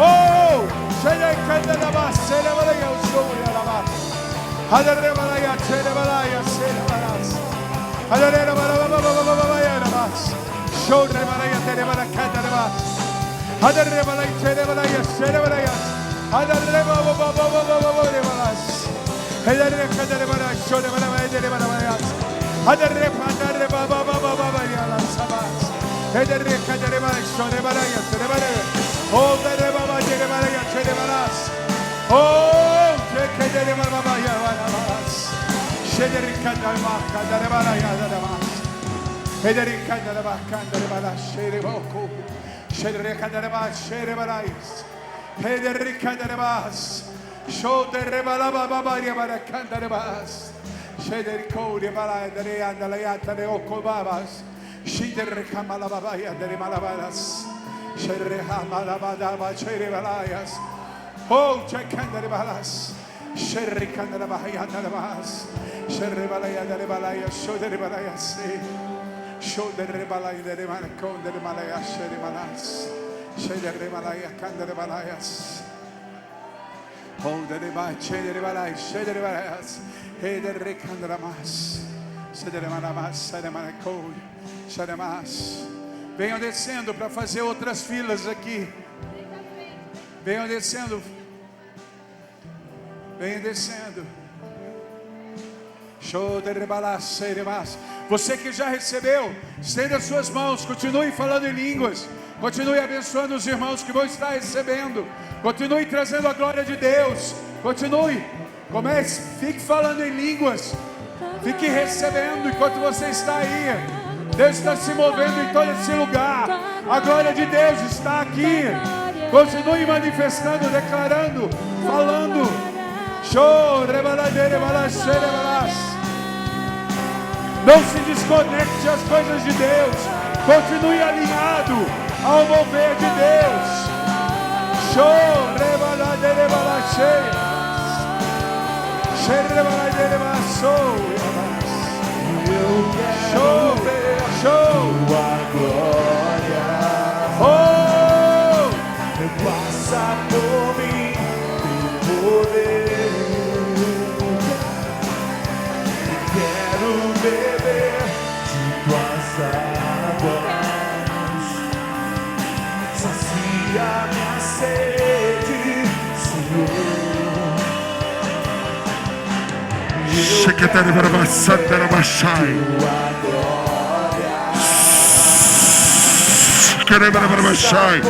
Oh, Shele Kandaraba, Selebalaya, Soyalaba. Hadarebalaya, Selebalaya, Selebalas. Hadarebalaya, Shorebalaya, Terebala Kandaraba. Hadarebalaya, Terebalaya, Selebalaya. Hadarebalas. Hadarebalaya, Shorebalaya, Terebalaya. Hadarebalaya, Sabas. Hadarebalaya, Shorebalaya, Terebalaya. Oh, Terebalaya, Terebalaya, Terebalas. Oh, Terebalaya, Terebalas. Shederikandalma, Kandarabaya, Damas. Hederikandalma, Kandarabala, Shereboko. Shederikandalma, Sherebalais. Hederikandalmas. Shoderebalaba, Babaya, Kandarabas. Shederiko, Rebalaya, Dereandalaya, Deokobabas. Shiderikamala, Deremalabalas. Sherehamalabadaba, Sherebalayas. Oh, Chekandarebalas. Sherikandarabahayandarabas. Sherebalaya, Derebalaya, Shoderebalaya, Shoderebalaya, Deremalaya, Sherebalas. Shederebalaya, Kandarebalayas. Oh, Derebalaya, Shederebalaya, Shederebalayas. Hederikandaramas. Shederemalamas, Shederemalakoy, Sheremas. Venham descendo para fazer outras filas aqui. Venham descendo. Venham descendo. Show de rebalas, você que já recebeu, estenda as suas mãos, continue falando em línguas. Continue abençoando os irmãos que vão estar recebendo. Continue trazendo a glória de Deus. Continue. Comece, fique falando em línguas. Fique recebendo enquanto você está aí. Deus está se movendo em todo esse lugar. A glória de Deus está aqui. Continue manifestando, declarando, falando. Show, não se desconecte das coisas de Deus. Continue alinhado ao mover de Deus. Show, show, show, tua glória. Oh, passa por mim, teu poder. Quero beber de tuas águas. Sacia minha sede, Senhor. Sheketari baraba sandara bashai. Sheketari baraba bashai.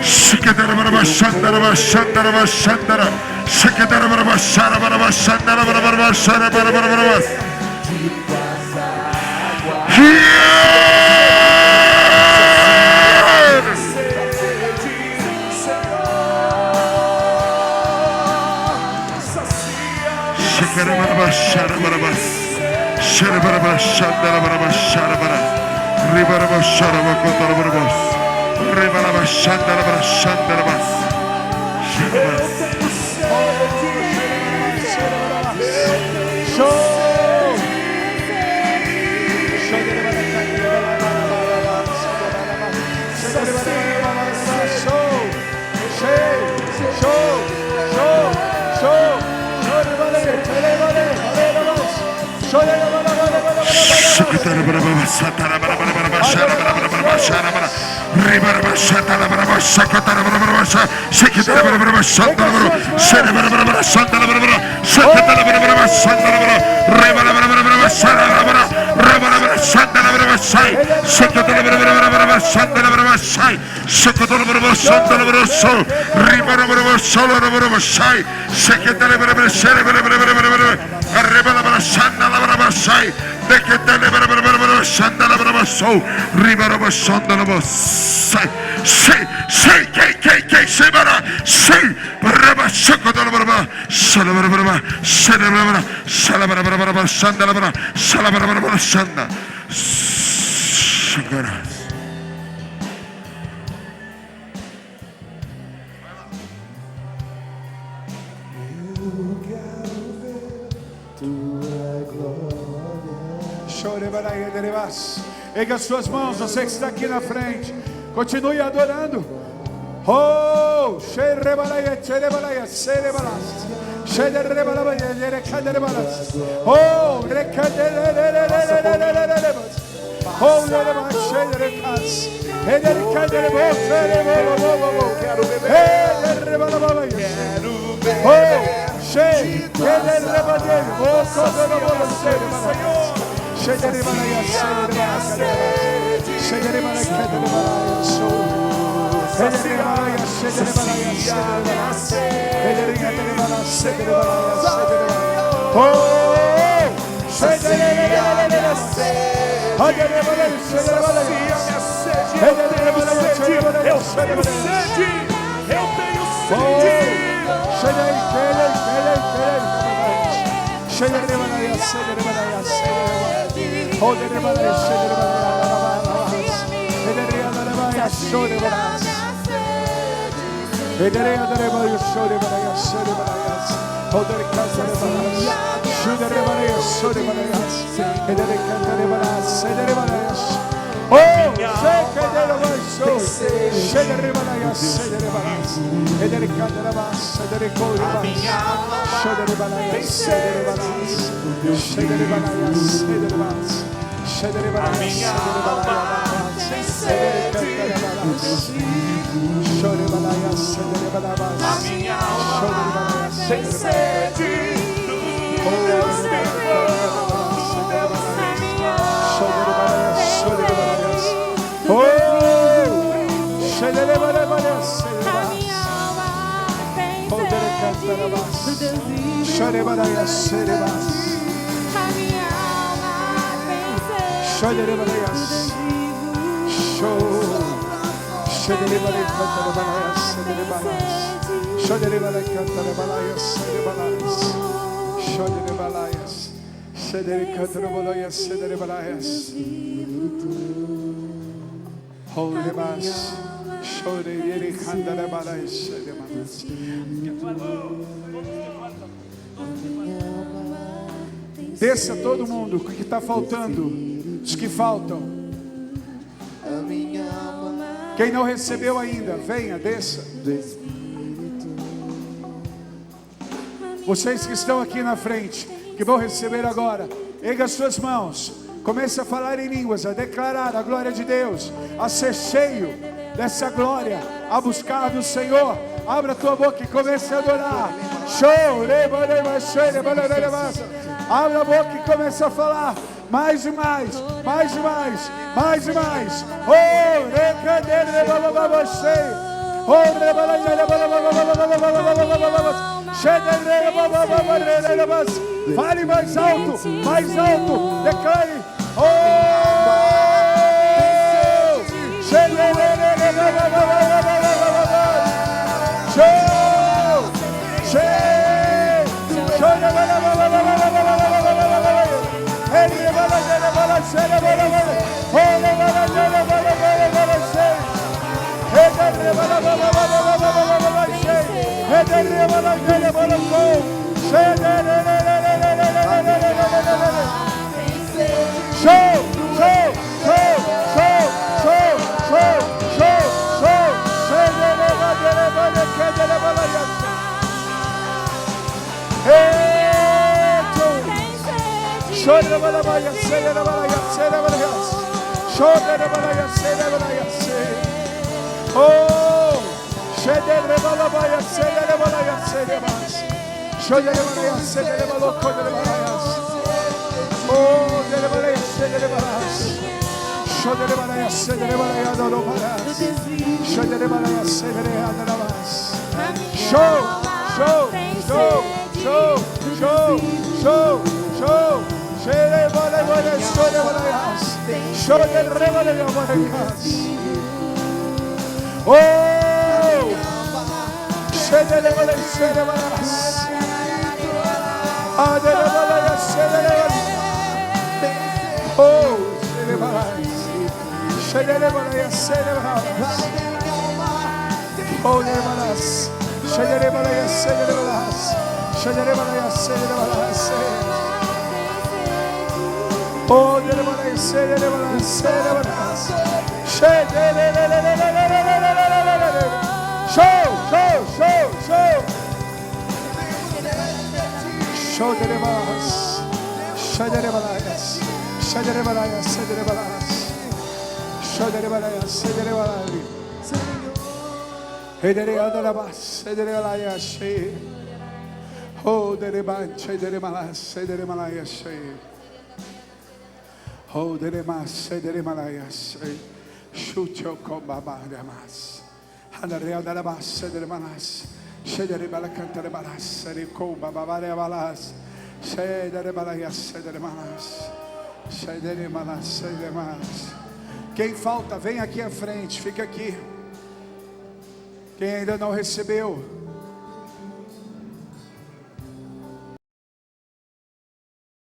Sheketari baraba shandara bashandara bashandara. Sheketari baraba shara baraba shandara baraba shara baraba baraba. Sharabarabas, Sharabarabas, Shandarabas, Sharabara, Ribarabas, Sharabakotarabas, Ribarabas, Shandarabas, Shandarabas, Sharabas. Erga as suas mãos, você que está aqui na frente. Continue adorando. Oh, Sherebalaya, Cherebalaya, Serebalas. Shederebalaya, Yerekaderabalas. Oh, Rekaderabalas. Oh, Lereba, Shederekas. Ederekaderebo, Serebo. Quero beber. Oh, Shederebalaya, oh, Senhor. Shederebalaya, Shederebalaya. Desça todo mundo, o que está faltando, os que faltam. Quem não recebeu ainda, venha, desça. Vocês que estão aqui na frente, que vão receber agora, erga as suas mãos, comece a falar em línguas, a declarar a glória de Deus, a ser cheio dessa glória, a buscar do Senhor. Abra a tua boca e comece a adorar. Show! Abra a boca e comece a falar. Mais e mais, mais e mais, mais e mais. Oh, fale mais alto, declare. Oh, Show, show, show, show. Show de balas. Show de balas. Show de balas. Show de balas. Show de balas. Show de balas. Hedere da bas. Hedere balas. Oh, de balas. Hedere balas. Hedere balas. Oh, de mas. Hedere balas. Chucho com babadamas. Hanarea da bas. Hedere balas. Shedere balacanta balas, com babare balas, shedere balas, shedere balas, shedere balas, shedere balas. Quem falta, vem aqui à frente, fica aqui. Quem ainda não recebeu,